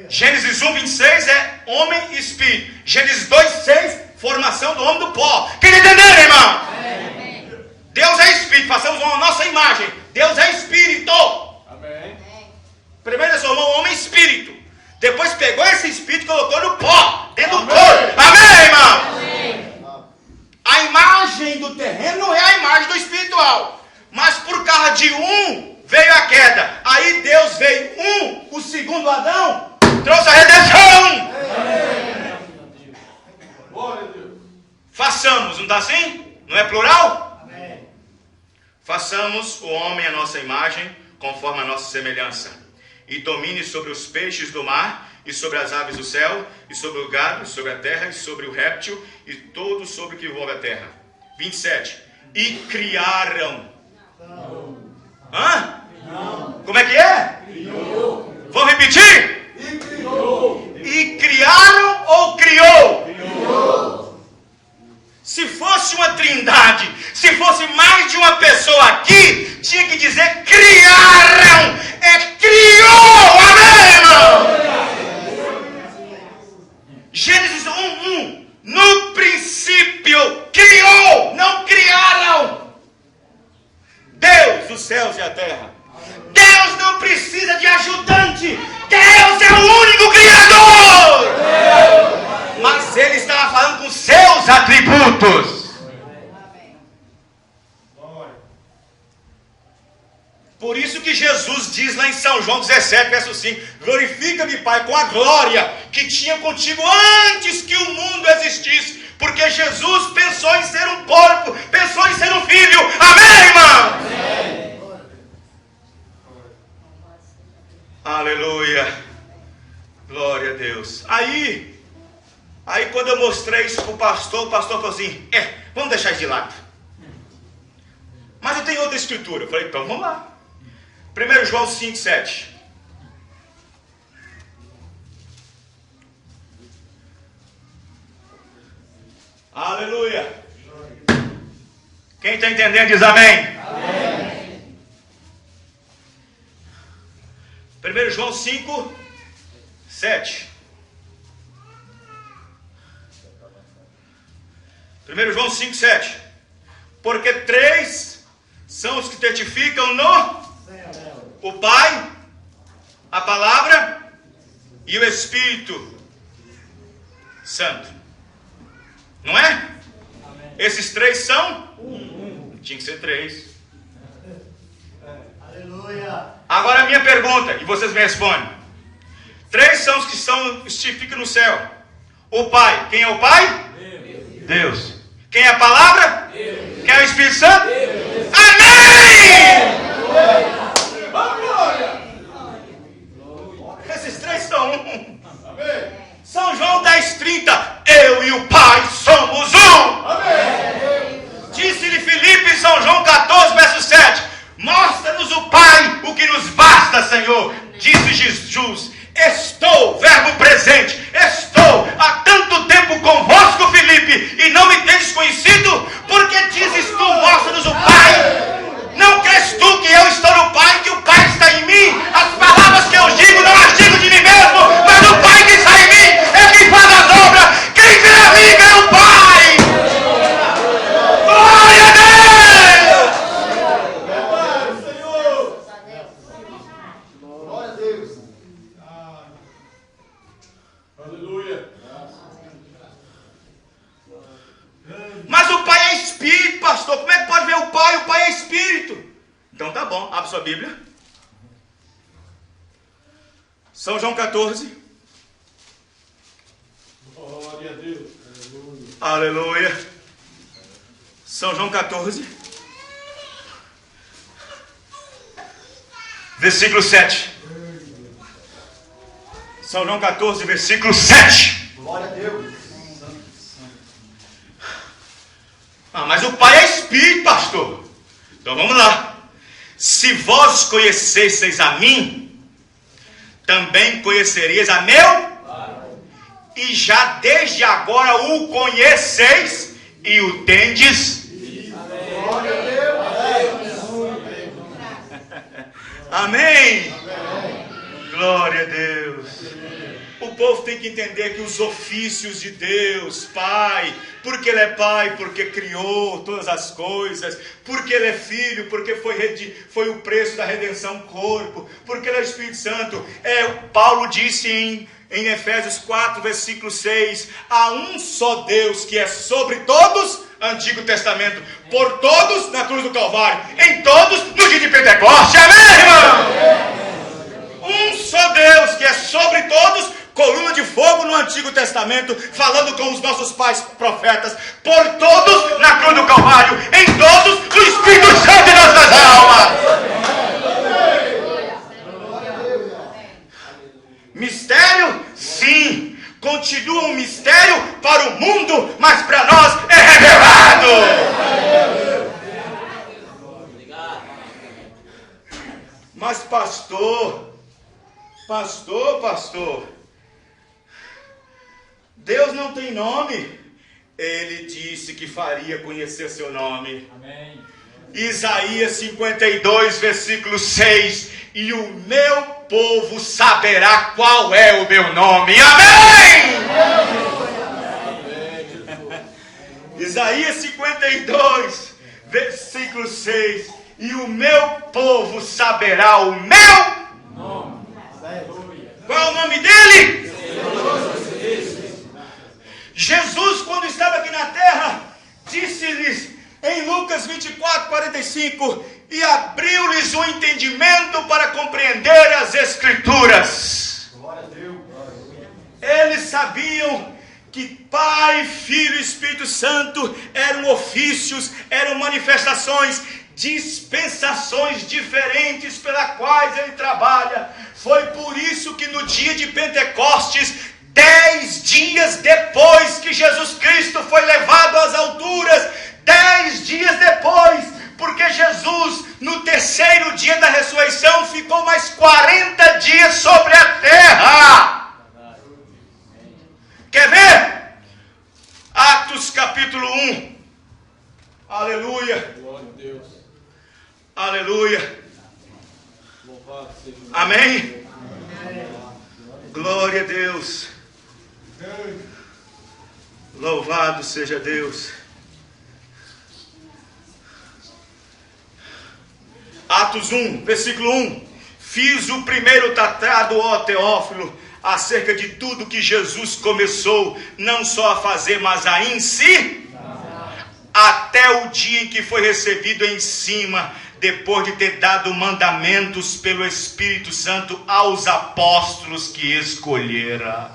Gênesis 1, 26 é homem e espírito. Gênesis 2, 6, formação do homem do pó. Quem entender, irmão? Amém. Deus é espírito, passamos a nossa imagem. Deus é espírito. Amém. Primeiro ele formou o homem espírito. Depois pegou esse espírito e colocou no pó, dentro do corpo. Amém, irmão? Amém. A imagem do terreno não é a imagem do espiritual. Mas por causa de um veio a queda. Aí Deus veio o segundo Adão, trouxe a redenção. Glória a Deus. Façamos, não está assim? Não é plural? Amém. Façamos o homem à nossa imagem, conforme a nossa semelhança, e domine sobre os peixes do mar, e sobre as aves do céu, e sobre o gado, e sobre a terra, e sobre o réptil, e todo sobre o que voa a terra. 27. E criaram. Não. Hã? Não. Como é que é? Criou. Vamos repetir? E criou. E criaram ou criou? Criou. Se fosse uma trindade, se fosse mais de uma pessoa aqui, tinha que dizer criaram. É criou. Amém, irmão? Gênesis 1:1. No princípio criou, não criaram. Deus, os céus e a terra. Deus não precisa de ajudante. Deus é o único Criador. Jesus diz lá em São João 17, verso 5: glorifica-me, Pai, com a glória que tinha contigo antes que o mundo existisse. Porque Jesus pensou em ser um corpo, pensou em ser um filho. Amém, irmão? Amém. Aleluia. Glória a Deus. Aí quando eu mostrei isso para o pastor falou assim: vamos deixar isso de lado. Mas eu tenho outra escritura. Eu falei: então vamos lá. 1 João 5, 7. Aleluia. Quem está entendendo diz amém. Amém. 1 João 5, 7. 1 João 5, 7. Porque 3 são os que testificam no o Pai, a Palavra e o Espírito Santo. Não é? Amém. Esses 3 são? Tinha que ser 3. Aleluia. Agora a minha pergunta, e vocês me respondem. 3 são os que testificam no céu. O Pai, quem é o Pai? Deus. Quem é a Palavra? Deus. Quem é o Espírito Santo? Deus. Amém! Esses 3 são um. Amém. São João 10:30. Eu e o Pai somos um. Amém. Disse-lhe Filipe em São João 14, verso 7. Mostra-nos o Pai, o que nos basta, Senhor. Disse Jesus: estou, verbo presente, estou há tanto tempo convosco, Filipe, e não me tendes conhecido? Porque dizes tu: mostra-nos o Pai. Não crês tu que eu estou no Pai, que o Pai está em mim? As palavras que eu digo, não as digo de mim mesmo, mas o Pai que está em mim é quem faz as obras. Quem vê a mim vê o Pai. Glória a Deus! Glória a Deus. Aleluia. Mas o Pai é Espírito, pastor. Como é que pode ver o Pai? O Pai é Espírito. Então tá bom, abre sua Bíblia. São João 14. Glória a Deus. Aleluia. São João 14. Versículo 7. São João 14, versículo 7. Glória a Deus. Mas o Pai é Espírito, pastor. Então vamos lá. Se vós conhecesseis a mim, também conhecereis a meu, e já desde agora o conheceis e o tendes. Glória a Deus. Amém. Glória a Deus. O povo tem que entender que os ofícios de Deus, Pai, porque Ele é Pai, porque criou todas as coisas, porque Ele é Filho, porque foi o preço da redenção corpo, porque Ele é o Espírito Santo. Paulo disse em Efésios 4, versículo 6, há um só Deus que é sobre todos, Antigo Testamento, por todos na cruz do Calvário, em todos no dia de Pentecostes. Amém, irmão? Um só Deus que é sobre todos, coluna de fogo no Antigo Testamento, falando com os nossos pais profetas, por todos na cruz do Calvário, em todos no Espírito Santo de nossas almas. Mistério? Sim. Continua um mistério para o mundo, mas para nós é revelado. Mas pastor, Deus não tem nome. Ele disse que faria conhecer seu nome. Amém. Isaías 52, versículo 6. E o meu povo saberá qual é o meu nome. Amém! Isaías 52, versículo 6. E o meu povo saberá o meu nome. Qual é o nome dele? Jesus, quando estava aqui na terra, disse-lhes em Lucas 24, 45: e abriu-lhes o entendimento para compreender as Escrituras. Eles sabiam que Pai, Filho e Espírito Santo eram ofícios, eram manifestações, dispensações diferentes pelas quais ele trabalha. Foi por isso que no dia de Pentecostes, 10 dias depois que Jesus Cristo foi levado às alturas, 10 dias depois, porque Jesus, no terceiro dia da ressurreição, ficou mais 40 dias sobre a terra. Quer ver? Atos capítulo 1. Aleluia. Glória a Deus. Aleluia. Louvado seja o Amém? Glória a Deus. Louvado seja Deus. Atos 1, versículo 1. Fiz o primeiro tratado, ó Teófilo, acerca de tudo que Jesus começou, não só a fazer, mas a ensinar, até o dia em que foi recebido em cima, depois de ter dado mandamentos pelo Espírito Santo aos apóstolos que escolhera.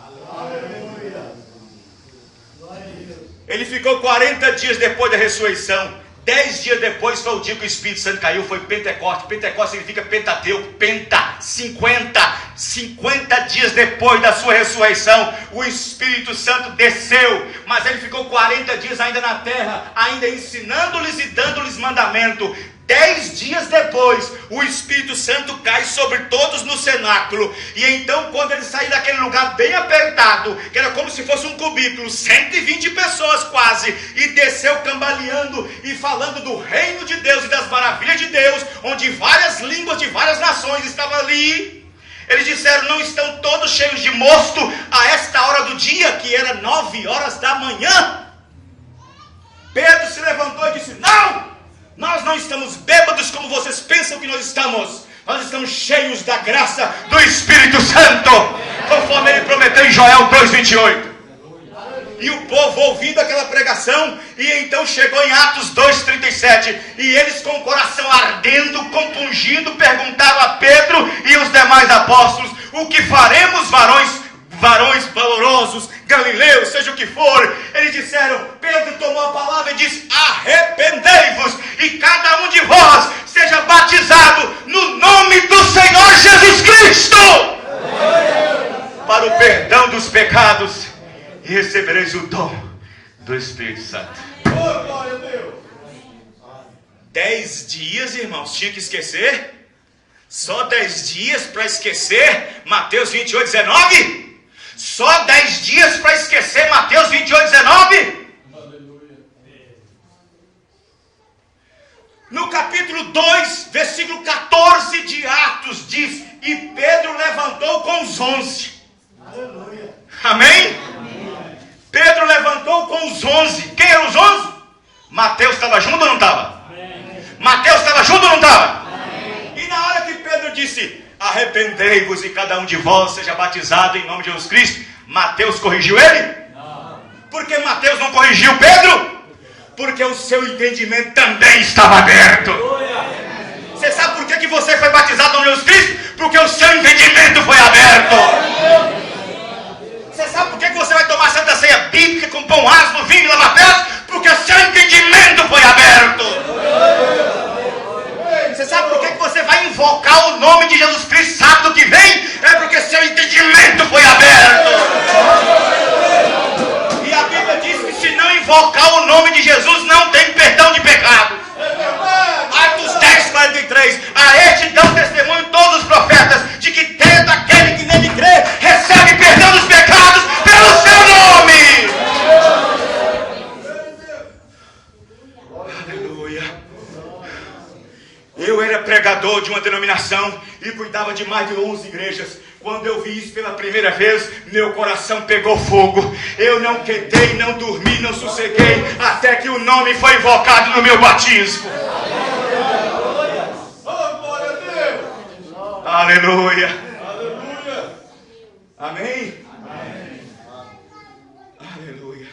Ele ficou 40 dias depois da ressurreição. 10 dias depois foi o dia que o Espírito Santo caiu, foi Pentecostes. Pentecostes significa Pentateuco, Penta, 50 dias depois da sua ressurreição, o Espírito Santo desceu, mas ele ficou 40 dias ainda na terra, ainda ensinando-lhes e dando-lhes mandamento. 10 dias depois, o Espírito Santo cai sobre todos no cenáculo. E então, quando ele saiu daquele lugar bem apertado, que era como se fosse um cubículo, 120 pessoas quase, e desceu cambaleando e falando do reino de Deus e das maravilhas de Deus, onde várias línguas de várias nações estavam ali. Eles disseram: não estão todos cheios de mosto a esta hora do dia, que era 9 horas da manhã? Pedro se levantou e disse: não! Nós não estamos bêbados como vocês pensam que nós estamos. Nós estamos cheios da graça do Espírito Santo, conforme ele prometeu em Joel 2,28. E o povo ouvindo aquela pregação, e então chegou em Atos 2,37, e eles com o coração ardendo, compungindo, perguntaram a Pedro e os demais apóstolos: o que faremos, varões valorosos, galileus, seja o que for? Eles disseram, Pedro tomou a palavra e disse: arrependei-vos, e cada um de vós seja batizado no nome do Senhor Jesus Cristo, para o perdão dos pecados, e recebereis o dom do Espírito Santo. 10 dias, irmãos, tinha que esquecer? Só 10 dias para esquecer Mateus 28, 19? Só 10 dias para esquecer Mateus 28, 19? No capítulo 2, versículo 14 de Atos, diz: e Pedro levantou com os 11. Aleluia. Amém? Pedro levantou com os 11. Quem eram os 11? Mateus estava junto ou não estava? Mateus estava junto ou não estava? E na hora que Pedro disse: arrependei-vos e cada um de vós seja batizado em nome de Jesus Cristo, Mateus corrigiu ele? Não. Por que Mateus não corrigiu Pedro? Porque o seu entendimento também estava aberto. Você sabe por que você foi batizado em Jesus Cristo? Porque o seu entendimento foi aberto. Você sabe por que você vai tomar Santa Ceia bíblica com pão asmo, vinho e lava-pés? Porque o seu entendimento foi aberto. Você sabe por que você vai invocar o nome de Jesus Cristo sábado que vem? É porque seu entendimento foi aberto. E a Bíblia diz que se não invocar o nome de Jesus, não tem perdão de pecados. Atos 10, 43. A este dão testemunho todos os profetas, de que tendo aquele que nele crê, recebe perdão dos pecados pelo seu nome. Eu era pregador de uma denominação e cuidava de mais de 11 igrejas. Quando eu vi isso pela primeira vez, meu coração pegou fogo. Eu não quedei, não dormi, não sosseguei, até que o nome foi invocado no meu batismo. Aleluia. Aleluia. Amém? Aleluia.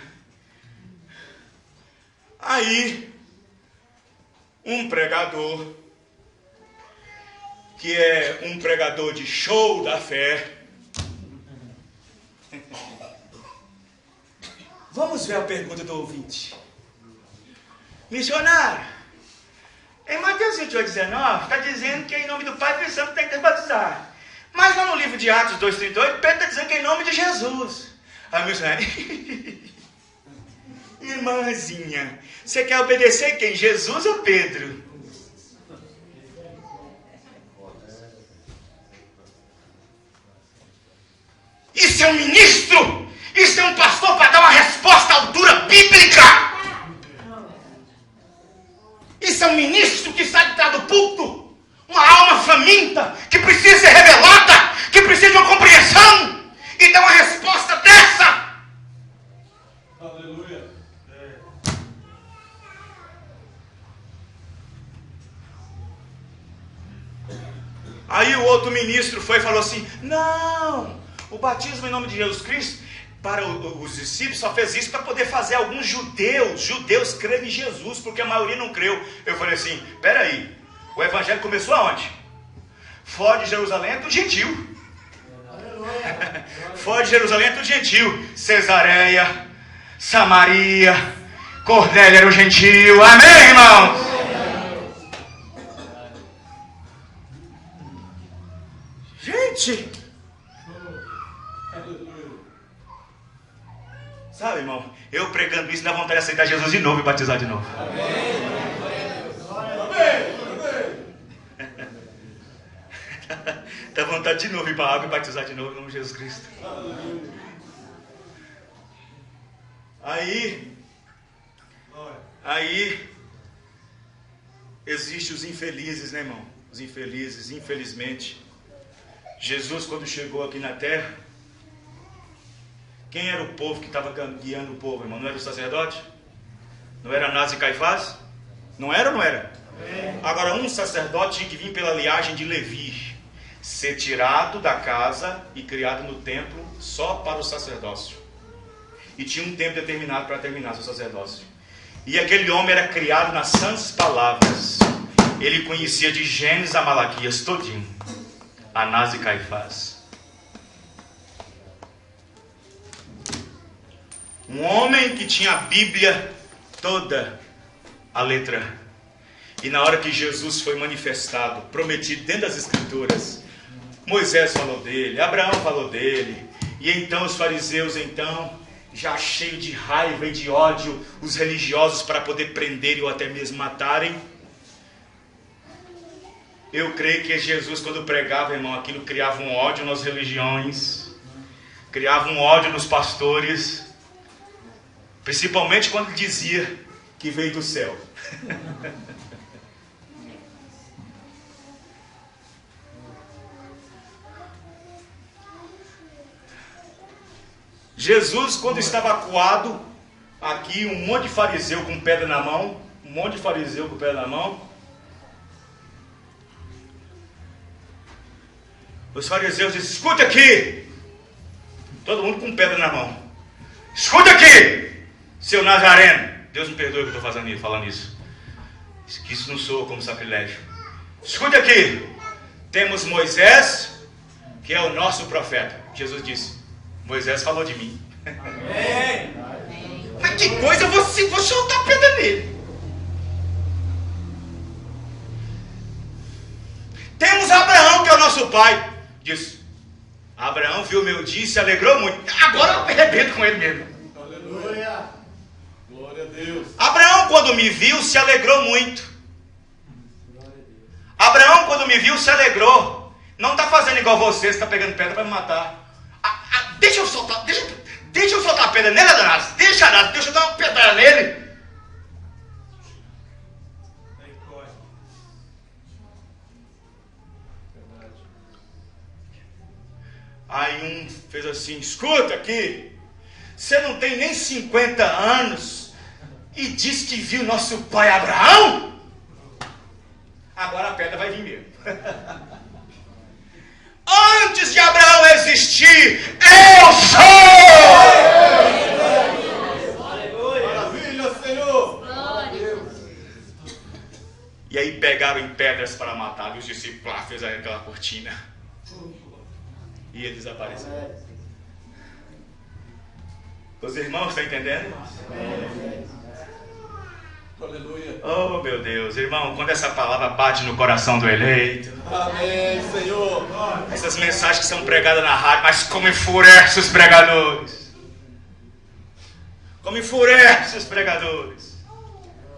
Aí, um pregador que é um pregador de show da fé. Vamos ver a pergunta do ouvinte. Missionário, em Mateus 28:19, está dizendo que é em nome do Pai, Filho e Santo tem que batizar. Mas lá no livro de Atos 2:38, Pedro está dizendo que é em nome de Jesus. A missionária, irmãzinha, você quer obedecer quem? Jesus ou Pedro? Isso é um ministro! Isso é um pastor para dar uma resposta à altura bíblica! Isso é um ministro que sai de trás do púlpito, uma alma faminta, que precisa ser revelada, que precisa de uma compreensão, e dá uma resposta dessa! Aleluia. Aí o outro ministro foi e falou assim: não, o batismo em nome de Jesus Cristo, para os discípulos, só fez isso para poder fazer alguns judeus crerem em Jesus, porque a maioria não creu. Eu falei assim: peraí, o evangelho começou aonde? Fora de Jerusalém é tudo gentil. Fora de Jerusalém é tudo gentil. Cesareia, Samaria, Cornélio era o gentil. Amém, irmãos? Gente, sabe, irmão, eu pregando isso dá vontade de aceitar Jesus de novo e batizar de novo. Dá vontade de novo ir para a água e batizar de novo em nome de Jesus Cristo. Aí existem os infelizes, né, irmão? Os infelizes, infelizmente. Jesus, quando chegou aqui na terra, quem era o povo que estava guiando o povo, irmão? Não era o sacerdote? Não era Anás e Caifás? Não era ou não era? Agora, um sacerdote tinha que vir pela linhagem de Levi, ser tirado da casa e criado no templo só para o sacerdócio. E tinha um tempo determinado para terminar seu sacerdócio. E aquele homem era criado nas santas palavras. Ele conhecia de Gênesis a Malaquias todinho. Anás e Caifás. Um homem que tinha a Bíblia toda, a letra. E na hora que Jesus foi manifestado, prometido dentro das Escrituras, Moisés falou dele, Abraão falou dele. E então os fariseus, já cheios de raiva e de ódio, os religiosos, para poder prender ou até mesmo matarem. Eu creio que Jesus, quando pregava, irmão, aquilo criava um ódio nas religiões, criava um ódio nos pastores, principalmente quando dizia que veio do céu. Jesus, quando estava acuado, aqui um monte de fariseu com pedra na mão, os fariseus disseram: escuta aqui, todo mundo com pedra na mão, escuta aqui, seu Nazareno. Deus me perdoe que eu estou falando isso, que isso não soa como sacrilégio. Escuta aqui, temos Moisés, que é o nosso profeta. Jesus disse: Moisés falou de mim. Amém. Mas que coisa, vou soltar a pedra nele. Temos Abraão, que é o nosso pai. Diz: Abraão viu meu dia e se alegrou muito. Agora eu arrebento com ele mesmo. Aleluia. Glória a Deus. Abraão, quando me viu, se alegrou muito. Abraão, quando me viu, se alegrou. Não está fazendo igual você está pegando pedra para me matar. Deixa eu soltar a pedra nele, Anás. Deixa eu dar uma pedra nele. Aí um fez assim: escuta aqui, você não tem nem 50 anos e diz que viu nosso pai Abraão? Agora a pedra vai vir mesmo. Antes de Abraão existir, eu sou! Maravilha, Senhor! E aí pegaram em pedras para matá-lo. E os discípulos lá fez aquela cortina. E ele desapareceu. Os irmãos estão entendendo? Aleluia. Oh, meu Deus, irmão, quando essa palavra bate no coração do eleito. Amém, Senhor. Essas mensagens que são pregadas na rádio, mas como enfurece os pregadores. Como enfurece os pregadores.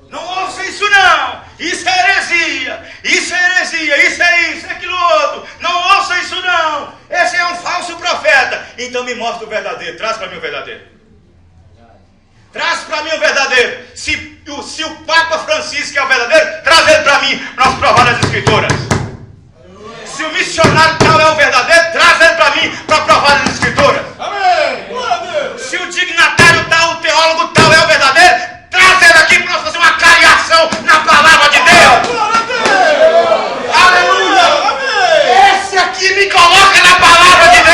Não ouça isso não. Isso é heresia. Isso é heresia. Isso é isso, é aquilo outro. Não ouça isso não. Esse é um falso profeta. Então me mostra o verdadeiro. Traz para mim o verdadeiro. Traz para mim o verdadeiro. Se o Papa Francisco é o verdadeiro, traz ele para mim, para nós provar nas Escrituras. Se o missionário tal é o verdadeiro, traz ele para mim, para provar nas Escrituras. Amém. Glória a Deus. Se o dignatário tal, o teólogo tal é o verdadeiro, traz ele aqui para nós fazer uma cariação na palavra de Deus. Glória a Deus. Aleluia. Amém. Esse aqui me coloca na palavra de Deus.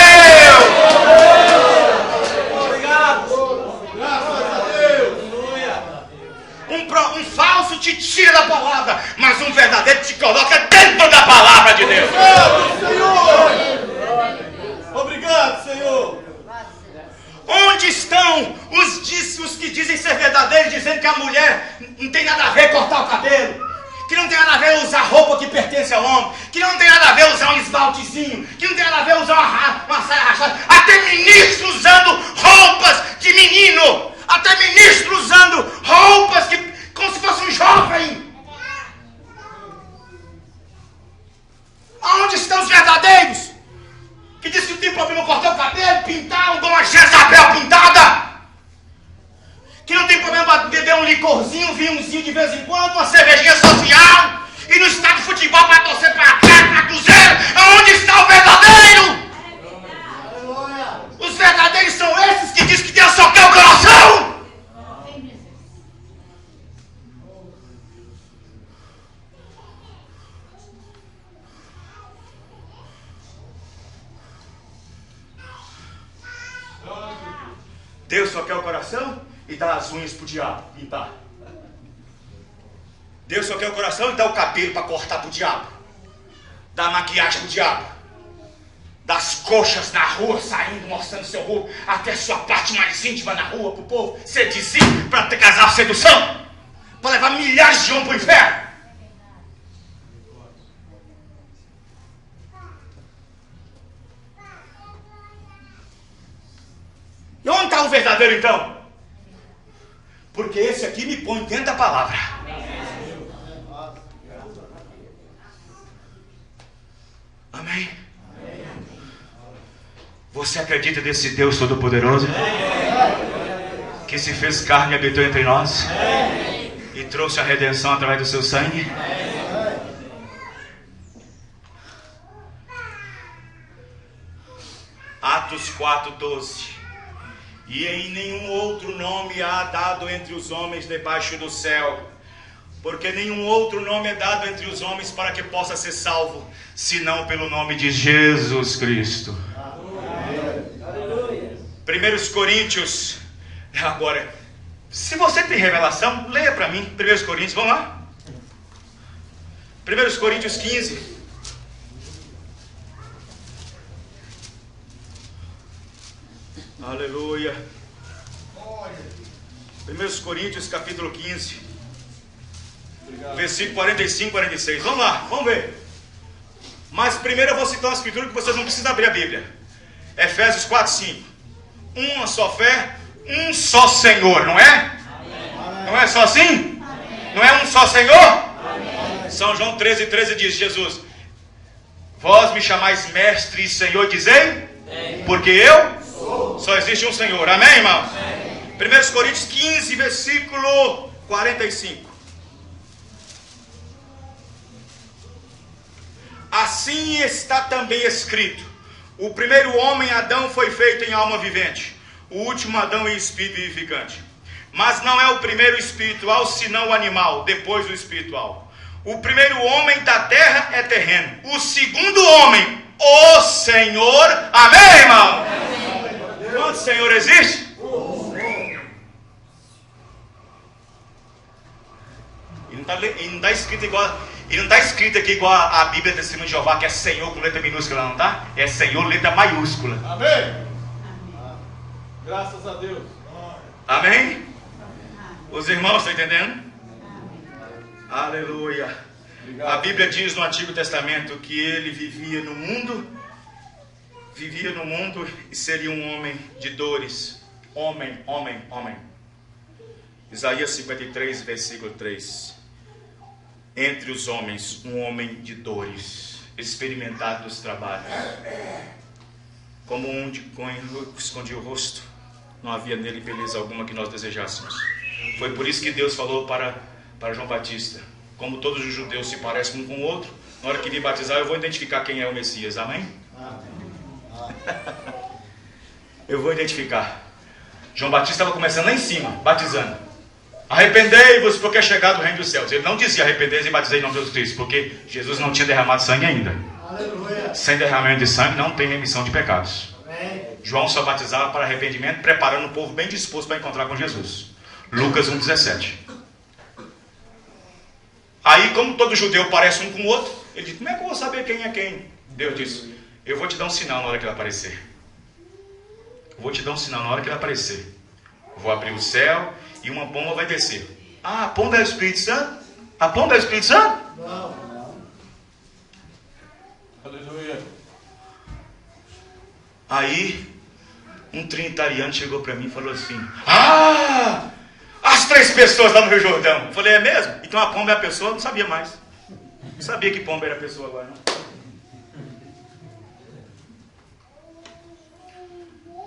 Um falso te tira da palavra, mas um verdadeiro te coloca dentro da palavra de Deus. Obrigado, Senhor. Onde estão os que dizem ser verdadeiros, dizendo que a mulher não tem nada a ver cortar o cabelo, que não tem nada a ver usar roupa que pertence ao homem, que não tem nada a ver usar um esmaltezinho, que não tem nada a ver usar uma saia rachada, até ministros usando roupas de menino, até ministros usando roupas como se fosse um jovem. Aonde estão os verdadeiros? Que diz que não tem problema cortar o cabelo, pintar, uma Jezabel pintada. Que não tem problema beber um licorzinho, um vinhozinho de vez em quando, uma cervejinha social. E no estádio de futebol para torcer para Atlético, para Cruzeiro. Aonde está o verdadeiro? Os verdadeiros são esses que dizem que Deus só quer o coração. Deus só quer o coração e dá as unhas pro diabo pintar. Deus só quer o coração e dá o cabelo para cortar pro diabo. Dá a maquiagem pro diabo. Dá as coxas na rua saindo, mostrando seu corpo, até sua parte mais íntima na rua pro povo. Seduzir para ter casar por sedução. Para levar milhares de homens pro inferno. E onde está o verdadeiro então? Porque esse aqui me põe dentro da palavra. Amém? Você acredita nesse Deus Todo-Poderoso? Que se fez carne e habitou entre nós? E trouxe a redenção através do seu sangue? Atos 4:12. E em nenhum outro nome há dado entre os homens debaixo do céu, porque nenhum outro nome é dado entre os homens para que possa ser salvo, senão pelo nome de Jesus Cristo. 1 Coríntios, agora, se você tem revelação, leia para mim, 1 Coríntios, vamos lá? 1 Coríntios 15. Aleluia. 1 Coríntios capítulo 15. Versículo 45 e 46. Vamos lá, vamos ver. Mas primeiro eu vou citar uma escritura que vocês não precisam abrir a Bíblia. Efésios 4:5. Uma só fé, um só Senhor, não é? Amém. Não é só assim? Amém. Não é um só Senhor? Amém. São João 13:13 diz Jesus: vós me chamais mestre e Senhor, dizei, porque eu só existe um Senhor. Amém, irmãos? Amém. 1 Coríntios 15, versículo 45. Assim está também escrito: o primeiro homem, Adão, foi feito em alma vivente, o último Adão em espírito vivificante. Mas não é o primeiro espiritual, senão o animal, depois o espiritual. O primeiro homem da terra é terreno, o segundo homem, o Senhor. Amém, irmão? Amém. Quanto Senhor existe? E não está escrito igual. E não está escrito aqui igual a Bíblia do Testemunho de Jeová, que é Senhor com letra minúscula, não está? É Senhor, letra maiúscula. Amém. Graças a Deus. Amém? Os irmãos estão entendendo? Aleluia. Obrigado. A Bíblia diz no Antigo Testamento que ele vivia no mundo e seria um homem de dores. Homem. Isaías 53, versículo 3. Entre os homens, um homem de dores, experimentado dos trabalhos. Como um de que escondia o rosto, não havia nele beleza alguma que nós desejássemos. Foi por isso que Deus falou para João Batista: como todos os judeus se parecem um com o outro, na hora que vir batizar eu vou identificar quem é o Messias. Amém? Eu vou identificar. João Batista estava começando lá em cima, batizando. Arrependei-vos porque é chegado o reino dos céus. Ele não dizia arrependei-vos e batizei em nome de Jesus Cristo, porque Jesus não tinha derramado sangue ainda. Aleluia. Sem derramamento de sangue não tem remissão de pecados. Amém. João só batizava para arrependimento, preparando o povo bem disposto para encontrar com Jesus. Lucas 1,17. Aí, como todo judeu parece um com o outro, ele disse: como é que eu vou saber quem é quem? Deus disse: eu vou te dar um sinal na hora que ele aparecer. Eu vou te dar um sinal na hora que ele aparecer. Eu vou abrir o céu e uma pomba vai descer. Ah, a pomba é o Espírito Santo? A pomba é o Espírito Santo? Não. Aleluia. Aí, um trinitariano chegou para mim e falou assim: ah, as 3 pessoas lá no Rio Jordão. Eu falei: é mesmo? Então a pomba é a pessoa? Eu não sabia mais. Não sabia que pomba era a pessoa agora, não.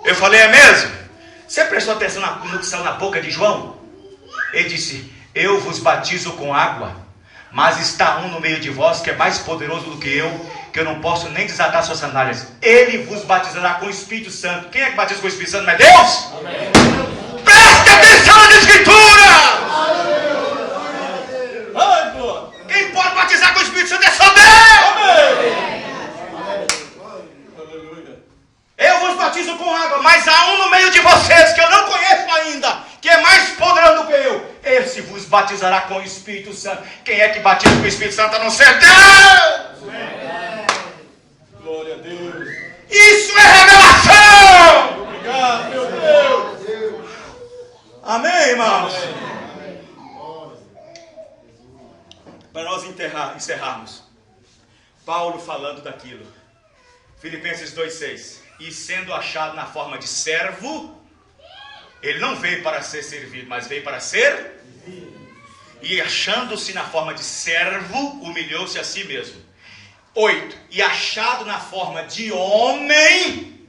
Eu falei: é mesmo? Você prestou atenção no que saiu na boca de João? Ele disse: eu vos batizo com água, mas está um no meio de vós que é mais poderoso do que eu não posso nem desatar suas sandálias. Ele vos batizará com o Espírito Santo. Quem é que batiza com o Espírito Santo? Não é Deus? Amém. Preste atenção na Escritura! Ai, glória. Quem pode batizar com o Espírito Santo é só Deus! Aleluia. Eu vos batizo com água, mas há um no meio de vocês que eu não conheço ainda, que é mais poderoso do que eu. Esse vos batizará com o Espírito Santo. Quem é que batiza com o Espírito Santo a não ser Deus? Glória a Deus. Isso é revelação! Obrigado, meu Deus. Amém, irmãos? Amém. Para nós encerrarmos, Paulo falando daquilo. Filipenses 2,6. E sendo achado na forma de servo, ele não veio para ser servido, mas veio para ser. E achando-se na forma de servo, humilhou-se a si mesmo. 8. E achado na forma de homem,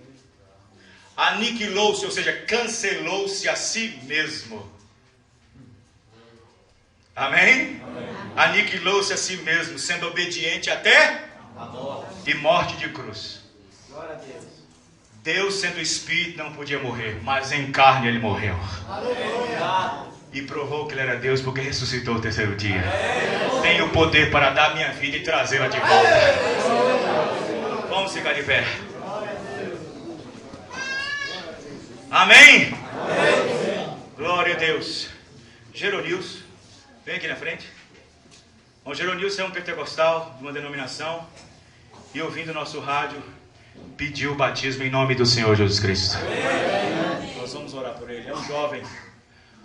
aniquilou-se, ou seja, cancelou-se a si mesmo. Amém? Aniquilou-se a si mesmo, sendo obediente até a morte. E morte de cruz. Glória a Deus. Deus, sendo Espírito, não podia morrer, mas em carne ele morreu. Aleluia. E provou que ele era Deus, porque ressuscitou o terceiro dia. Tem o poder para dar minha vida e trazê-la de volta. Vamos ficar de pé. Amém? Glória a Deus. Geronilson, vem aqui na frente. Bom, Geronilson é um pentecostal de uma denominação e ouvindo o nosso rádio, pediu o batismo em nome do Senhor Jesus Cristo. Nós vamos orar por ele. É um jovem.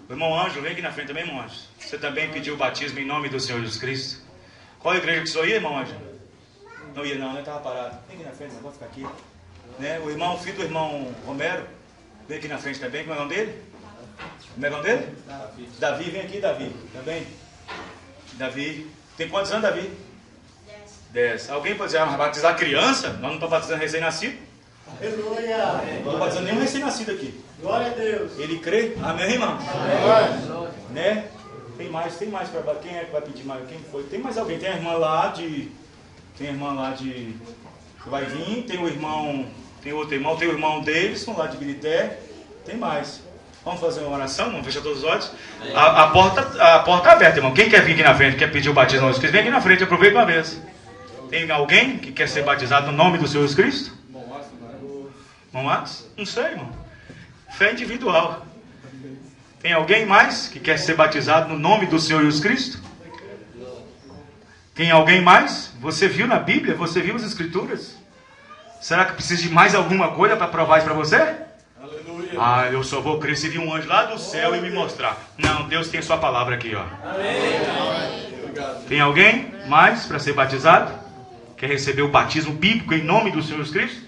O irmão Ângelo, vem aqui na frente também, irmão Ângelo. Você também pediu o batismo em nome do Senhor Jesus Cristo. Qual a igreja que você ia, irmão Ângelo? Não ia não, né? Estava parado. Vem aqui na frente, não vou ficar aqui. Né? O irmão, filho do irmão Romero, vem aqui na frente também. Como é o nome dele? Como é o nome dele? Davi, vem aqui, Davi. Também. Davi. Tem quantos anos, Davi? 10. Alguém pode dizer, batizar criança? Nós não estamos batizando recém-nascido. Aleluia. Não estou batizando nenhum recém-nascido aqui. Glória a Deus. Ele crê? Amém, irmão? Amém. Né? Tem mais para quem é que vai pedir mais? Quem foi? Tem mais alguém? Tem a irmã lá de. Que vai vir, tem o irmão, tem outro irmão, tem o irmão Davidson lá de Birité. Tem mais. Vamos fazer uma oração? Vamos fechar todos os olhos? A porta é aberta, irmão. Quem quer vir aqui na frente, quer pedir o batismo no Jesus Cristo, vem aqui na frente, aproveita uma vez. Tem alguém que quer ser batizado no nome do Senhor Jesus Cristo? Irmão Atos? Não sei, irmão. Fé individual. Tem alguém mais que quer ser batizado no nome do Senhor Jesus Cristo? Tem alguém mais? Você viu na Bíblia? Você viu as Escrituras? Será que precisa de mais alguma coisa para provar isso para você? Aleluia. Ah, eu só vou crer se vir um anjo lá do céu e me mostrar. Não, Deus tem a sua palavra aqui, ó. Tem alguém mais para ser batizado? Quer receber o batismo bíblico em nome do Senhor Jesus Cristo?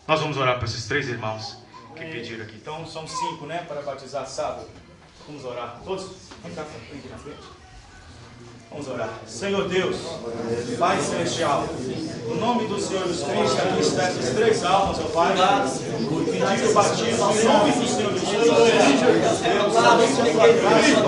Nós vamos orar para esses 3 irmãos que pediram aqui. Então são 5, né? Para batizar sábado. Vamos orar. Todos? Vem cá, vem aqui na frente. Vamos orar. Senhor Deus, Pai Celestial, no nome do Senhor Jesus Cristo, aqui está essas 3 almas, ó Pai, pedir o batismo em nome do Senhor Jesus Cristo. Deus, abençoe a tua graça,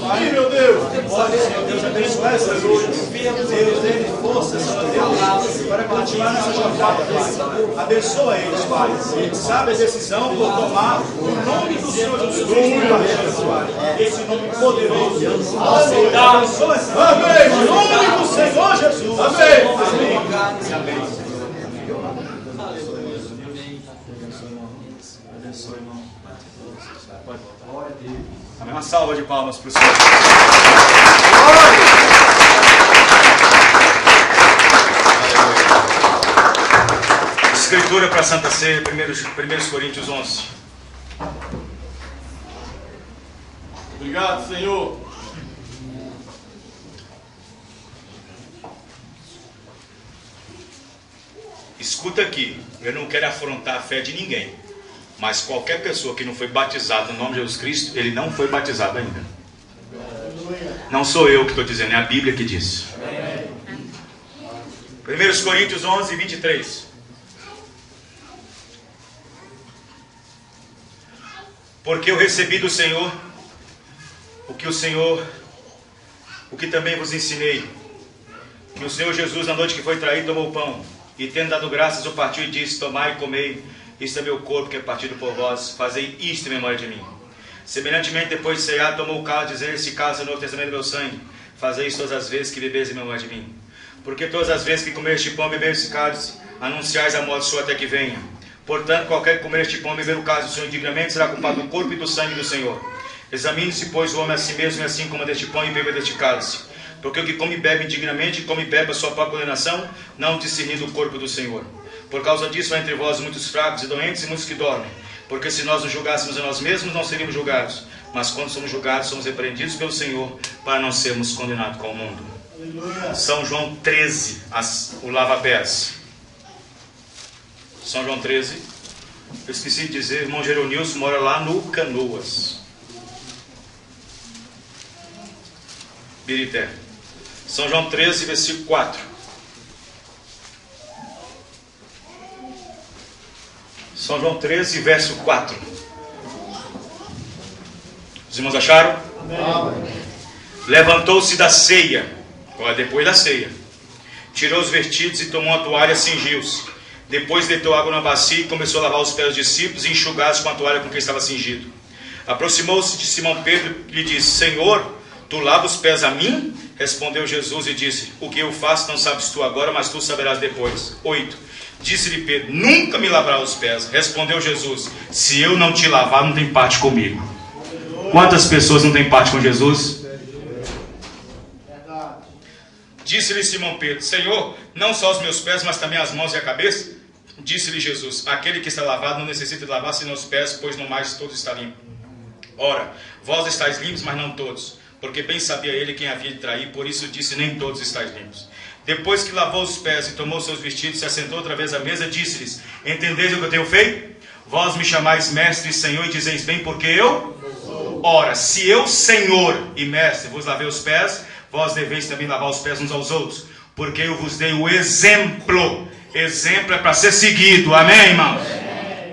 Pai, meu Deus, pode, Senhor Deus, abençoar essas vidas. Deus, dê força, Senhor Deus, para continuar nessa jornada, Pai. Abençoa eles, Pai. Sabe a decisão por tomar o nome do Senhor Jesus Cristo, Pai. Esse nome poderoso. Abençoa. Amém. Em nome do Senhor Jesus. Amém. Amém. Abençoe, irmão. Amém. Uma salva de palmas para o Senhor. Escritura para Santa Ceia, 1 Coríntios 11. Obrigado, Senhor. Escuta aqui, eu não quero afrontar a fé de ninguém, mas qualquer pessoa que não foi batizada no nome de Jesus Cristo, ele não foi batizado ainda. Não sou eu que estou dizendo, é a Bíblia que diz. 1 Coríntios 11, 23. Porque eu recebi do Senhor o que também vos ensinei, que o Senhor Jesus, na noite que foi traído, tomou o pão, e tendo dado graças, o partiu e disse: tomai e comei, isto é meu corpo que é partido por vós, fazei isto em memória de mim. Semelhantemente, depois de cear, tomou o cálice, dizendo: este cálice é o novo testamento do meu sangue, fazei isto todas as vezes que bebeis em memória de mim. Porque todas as vezes que comer este pão e beber este cálice, anunciais a morte sua até que venha. Portanto, qualquer que comer este pão e beber o cálice do Senhor indignamente, será culpado do corpo e do sangue do Senhor. Examine-se, pois, o homem a si mesmo, e assim coma deste pão e beba deste cálice. Porque o que come e bebe indignamente, come e bebe a sua própria condenação, não discernindo o corpo do Senhor. Por causa disso há entre vós muitos fracos e doentes e muitos que dormem. Porque se nós nos julgássemos a nós mesmos, não seríamos julgados. Mas quando somos julgados, somos repreendidos pelo Senhor, para não sermos condenados com o mundo. Aleluia. São João 13, o lava-pés. São João 13. Eu esqueci de dizer, o irmão Geronilson mora lá no Canoas, Birité. São João 13, versículo 4. São João 13, verso 4. Os irmãos acharam? Levantou-se da ceia, depois da ceia, tirou os vestidos e tomou a toalha, cingiu-se. Depois deitou água na bacia e começou a lavar os pés dos discípulos e enxugá-los com a toalha com que estava cingido. Aproximou-se de Simão Pedro e lhe disse: Senhor, tu lavas os pés a mim? Respondeu Jesus e disse: o que eu faço não sabes tu agora, mas tu saberás depois. 8. Disse-lhe Pedro: nunca me lavarás os pés. Respondeu Jesus: se eu não te lavar, não tem parte comigo. Quantas pessoas não têm parte com Jesus? Disse-lhe Simão Pedro: Senhor, não só os meus pés, mas também as mãos e a cabeça? Disse-lhe Jesus: aquele que está lavado não necessita de lavar senão os pés, pois no mais todo está limpo. Ora, vós estáis limpos, mas não todos, porque bem sabia ele quem havia de trair, por isso disse: nem todos estáis limpos. Depois que lavou os pés e tomou seus vestidos, se assentou outra vez à mesa, disse-lhes: entendeis o que eu tenho feito? Vós me chamais mestre e senhor, e dizeis bem, porque eu? Ora, se eu, senhor e mestre, vos lavei os pés, vós deveis também lavar os pés uns aos outros, porque eu vos dei o exemplo. Exemplo é para ser seguido, amém, irmãos?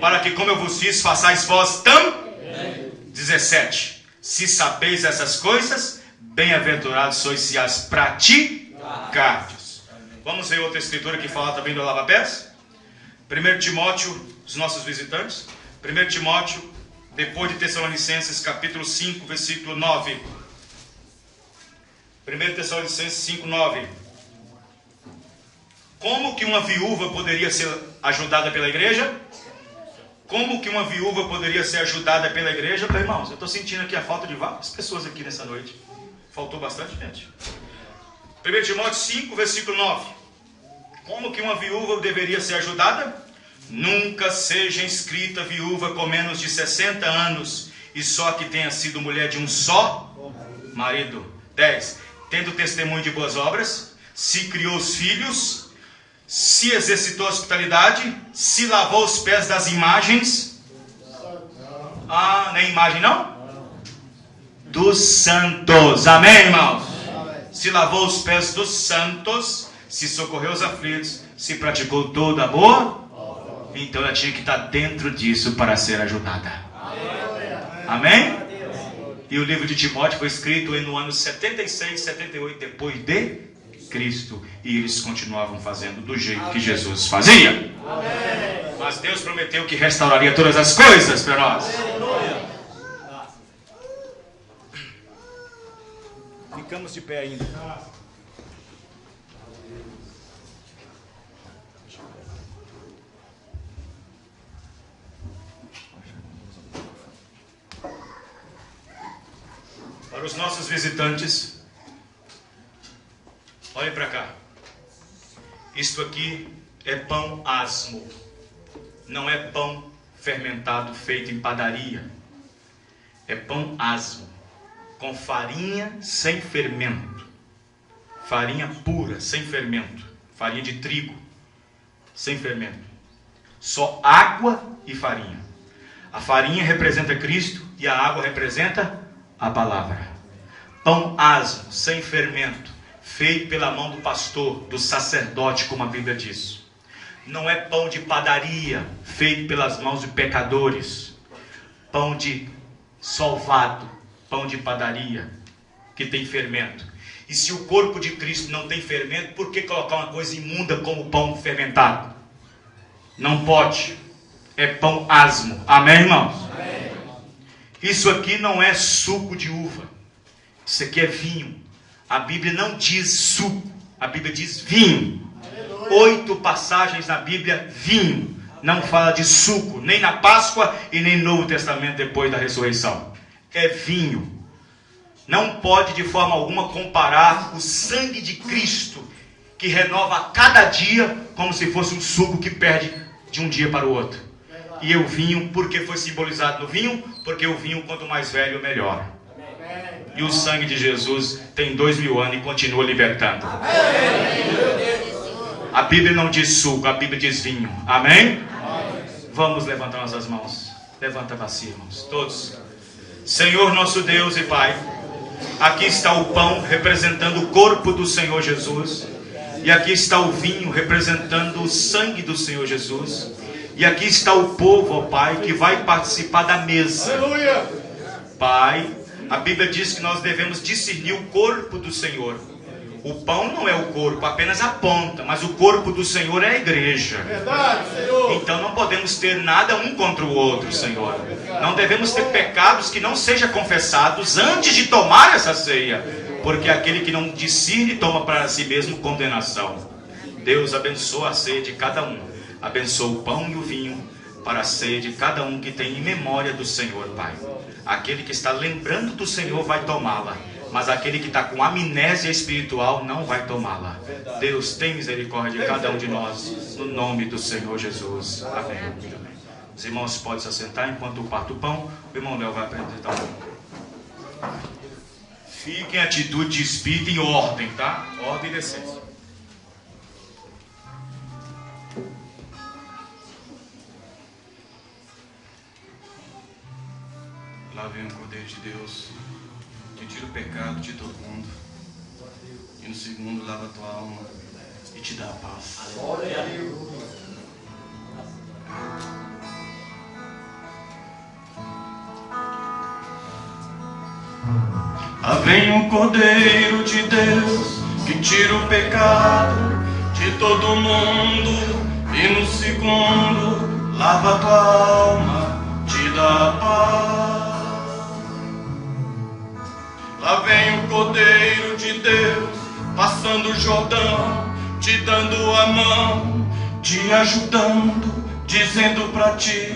Para que, como eu vos fiz, façais vós também. 17. Se sabeis essas coisas, bem-aventurados sois se as praticardes. Vamos ver outra escritura que fala também do lava-pés? 1 Timóteo, os nossos visitantes. 1 Timóteo, depois de Tessalonicenses, capítulo 5, versículo 9. 1 Tessalonicenses 5, 9. Como que uma viúva poderia ser ajudada pela igreja? Como que uma viúva poderia ser ajudada pela igreja? Bem, irmãos, eu estou sentindo aqui a falta de várias pessoas aqui nessa noite. Faltou bastante gente. 1 Timóteo 5, versículo 9. Como que uma viúva deveria ser ajudada? Nunca seja inscrita viúva com menos de 60 anos e só que tenha sido mulher de um só marido. 10. Tendo testemunho de boas obras, se criou os filhos, se exercitou a hospitalidade, se lavou os pés das imagens. Ah, nem imagem não? Dos santos. Amém, irmãos? Se lavou os pés dos santos, se socorreu os aflitos, se praticou toda a boa. Então ela tinha que estar dentro disso para ser ajudada. Amém? E o livro de Timóteo foi escrito no ano 76, 78 depois de Cristo. E eles continuavam fazendo do jeito que Jesus fazia. Mas Deus prometeu que restauraria todas as coisas para nós. Ficamos de pé ainda. Para os nossos visitantes, olhem para cá. Isto aqui é pão asmo. Não é pão fermentado feito em padaria. É pão asmo, com farinha sem fermento. Farinha pura, sem fermento. Farinha de trigo, sem fermento. Só água e farinha. A farinha representa Cristo e a água representa a palavra. Pão asmo, sem fermento, feito pela mão do pastor, do sacerdote, como a Bíblia diz. Não é pão de padaria, feito pelas mãos de pecadores. Pão de solvado, pão de padaria, que tem fermento. E se o corpo de Cristo não tem fermento, por que colocar uma coisa imunda como pão fermentado? Não pode. É pão asmo. Amém, irmãos? Amém. Isso aqui não é suco de uva. Isso aqui é vinho. A Bíblia não diz suco. A Bíblia diz vinho. 8 passagens na Bíblia, vinho. Não fala de suco, nem na Páscoa e nem no Novo Testamento depois da ressurreição. É vinho. Não pode de forma alguma comparar o sangue de Cristo, que renova a cada dia, como se fosse um suco que perde de um dia para o outro. E o vinho, porque foi simbolizado no vinho? Porque o vinho, quanto mais velho, melhor. E o sangue de Jesus tem 2000 anos e continua libertando. A Bíblia não diz suco, a Bíblia diz vinho. Amém? Vamos levantar nossas mãos. Levanta a bacia, irmãos. Todos. Senhor nosso Deus e Pai, aqui está o pão representando o corpo do Senhor Jesus. E aqui está o vinho representando o sangue do Senhor Jesus. E aqui está o povo, ó Pai, que vai participar da mesa. Pai, a Bíblia diz que nós devemos discernir o corpo do Senhor. O pão não é o corpo, apenas a ponta, mas o corpo do Senhor é a igreja. Verdade, Senhor. Então não podemos ter nada um contra o outro, Senhor. Não devemos ter pecados que não sejam confessados antes de tomar essa ceia, porque aquele que não discerne toma para si mesmo condenação. Deus abençoa a ceia de cada um. Abençoa o pão e o vinho para a ceia de cada um que tem em memória do Senhor, Pai. Aquele que está lembrando do Senhor vai tomá-la, mas aquele que está com amnésia espiritual não vai tomá-la. Deus, tem misericórdia de cada um de nós, no nome do Senhor Jesus. Amém. Os irmãos podem se assentar enquanto eu parto o pão. O irmão Léo vai apresentar o pão. Fiquem em atitude de espírito em ordem, tá? Ordem e decência. Lá vem o Cordeiro de Deus, que tira o pecado de todo mundo. E no segundo, lava a tua alma e te dá a paz. Lá vem o Cordeiro de Deus, que tira o pecado de todo mundo. E no segundo, lava a tua alma, te dá a paz. Lá vem o Cordeiro de Deus, passando o Jordão, te dando a mão, te ajudando, dizendo pra ti,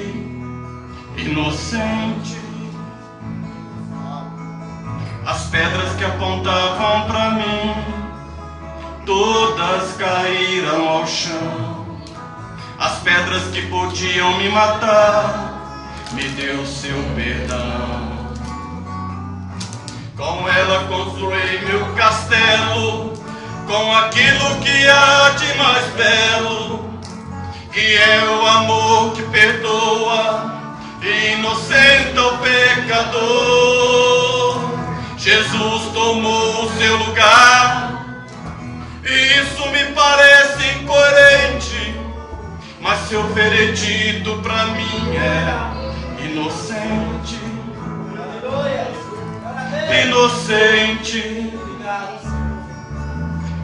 inocente. As pedras que apontavam pra mim todas caíram ao chão. As pedras que podiam me matar, me deu seu perdão. Com ela construí meu castelo, com aquilo que há de mais belo, que é o amor que perdoa e inocenta o pecador. Jesus tomou o seu lugar, e isso me parece incoerente, mas seu veredito pra mim é inocente. Inocente,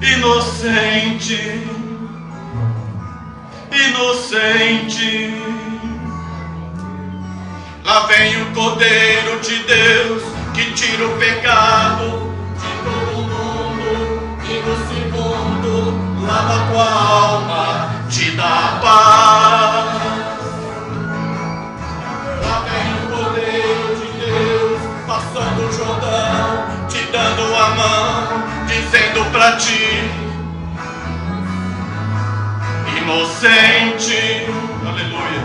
inocente, inocente. Lá vem o Cordeiro de Deus que tira o pecado de todo mundo, e no segundo lava tua alma, te dá paz. Lá vem o Cordeiro de Deus passando o Jordão, te dando a mão, dizendo pra ti: inocente, aleluia.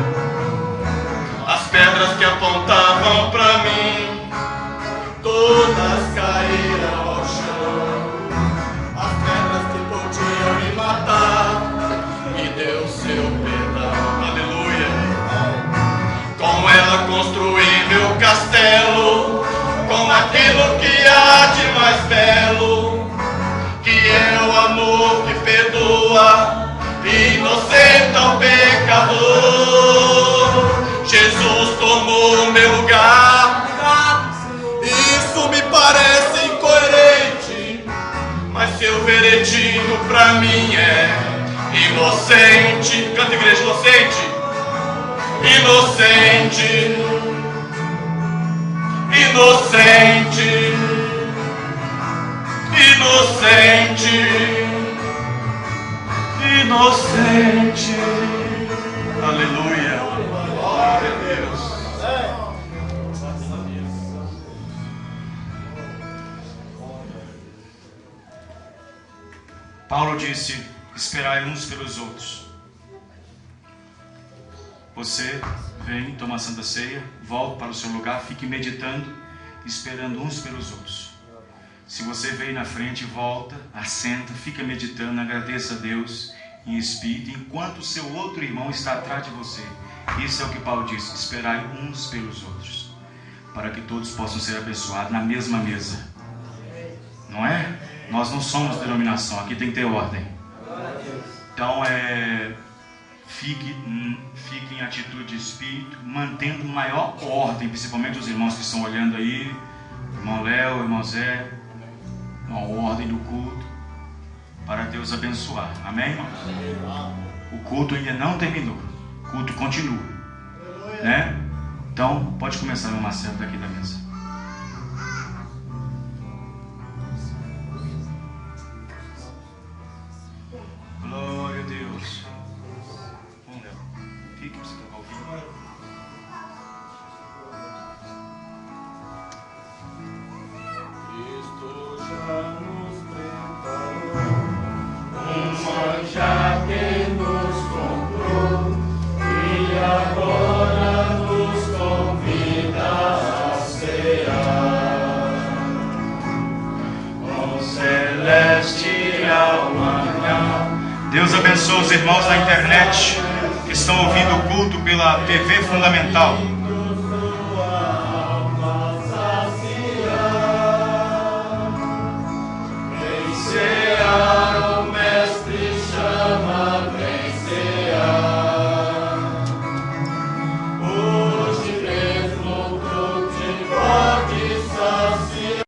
As pedras que apontavam pra mim, todas caíram ao chão. As pedras que podiam me matar, me deu seu perdão, aleluia. Com ela construí meu castelo, com aquilo que há de mais belo, que é o amor que perdoa e inocenta o pecador. Jesus tomou meu lugar, isso me parece incoerente, mas seu veredito pra mim é inocente. Canta, igreja, inocente. Inocente, inocente, inocente, inocente. Aleluia. Glória a Deus. Paulo disse: esperai uns pelos outros. Você vem, toma a Santa Ceia, volta para o seu lugar, fique meditando, esperando uns pelos outros. Se você veio na frente, volta, assenta, fica meditando, agradeça a Deus em espírito, enquanto o seu outro irmão está atrás de você. Isso é o que Paulo disse: esperai uns pelos outros, para que todos possam ser abençoados na mesma mesa. Não é? Nós não somos denominação, aqui tem que ter ordem. Então fique em atitude de espírito, mantendo maior ordem, principalmente os irmãos que estão olhando aí, irmão Léo, irmão Zé, uma ordem do culto, para Deus abençoar. Amém, irmãos? O culto ainda não terminou, o culto continua, né? Então pode começar, meu Marcelo, daqui da mesa. Glória a Deus. Vamos, Léo. Fique para você tocar o vinho. Cristo já nos preparou um manjar que nos comprou, e agora nos convida a cear com celestial manhã. Deus abençoe os irmãos da internet que estão ouvindo o culto pela TV Fundamental.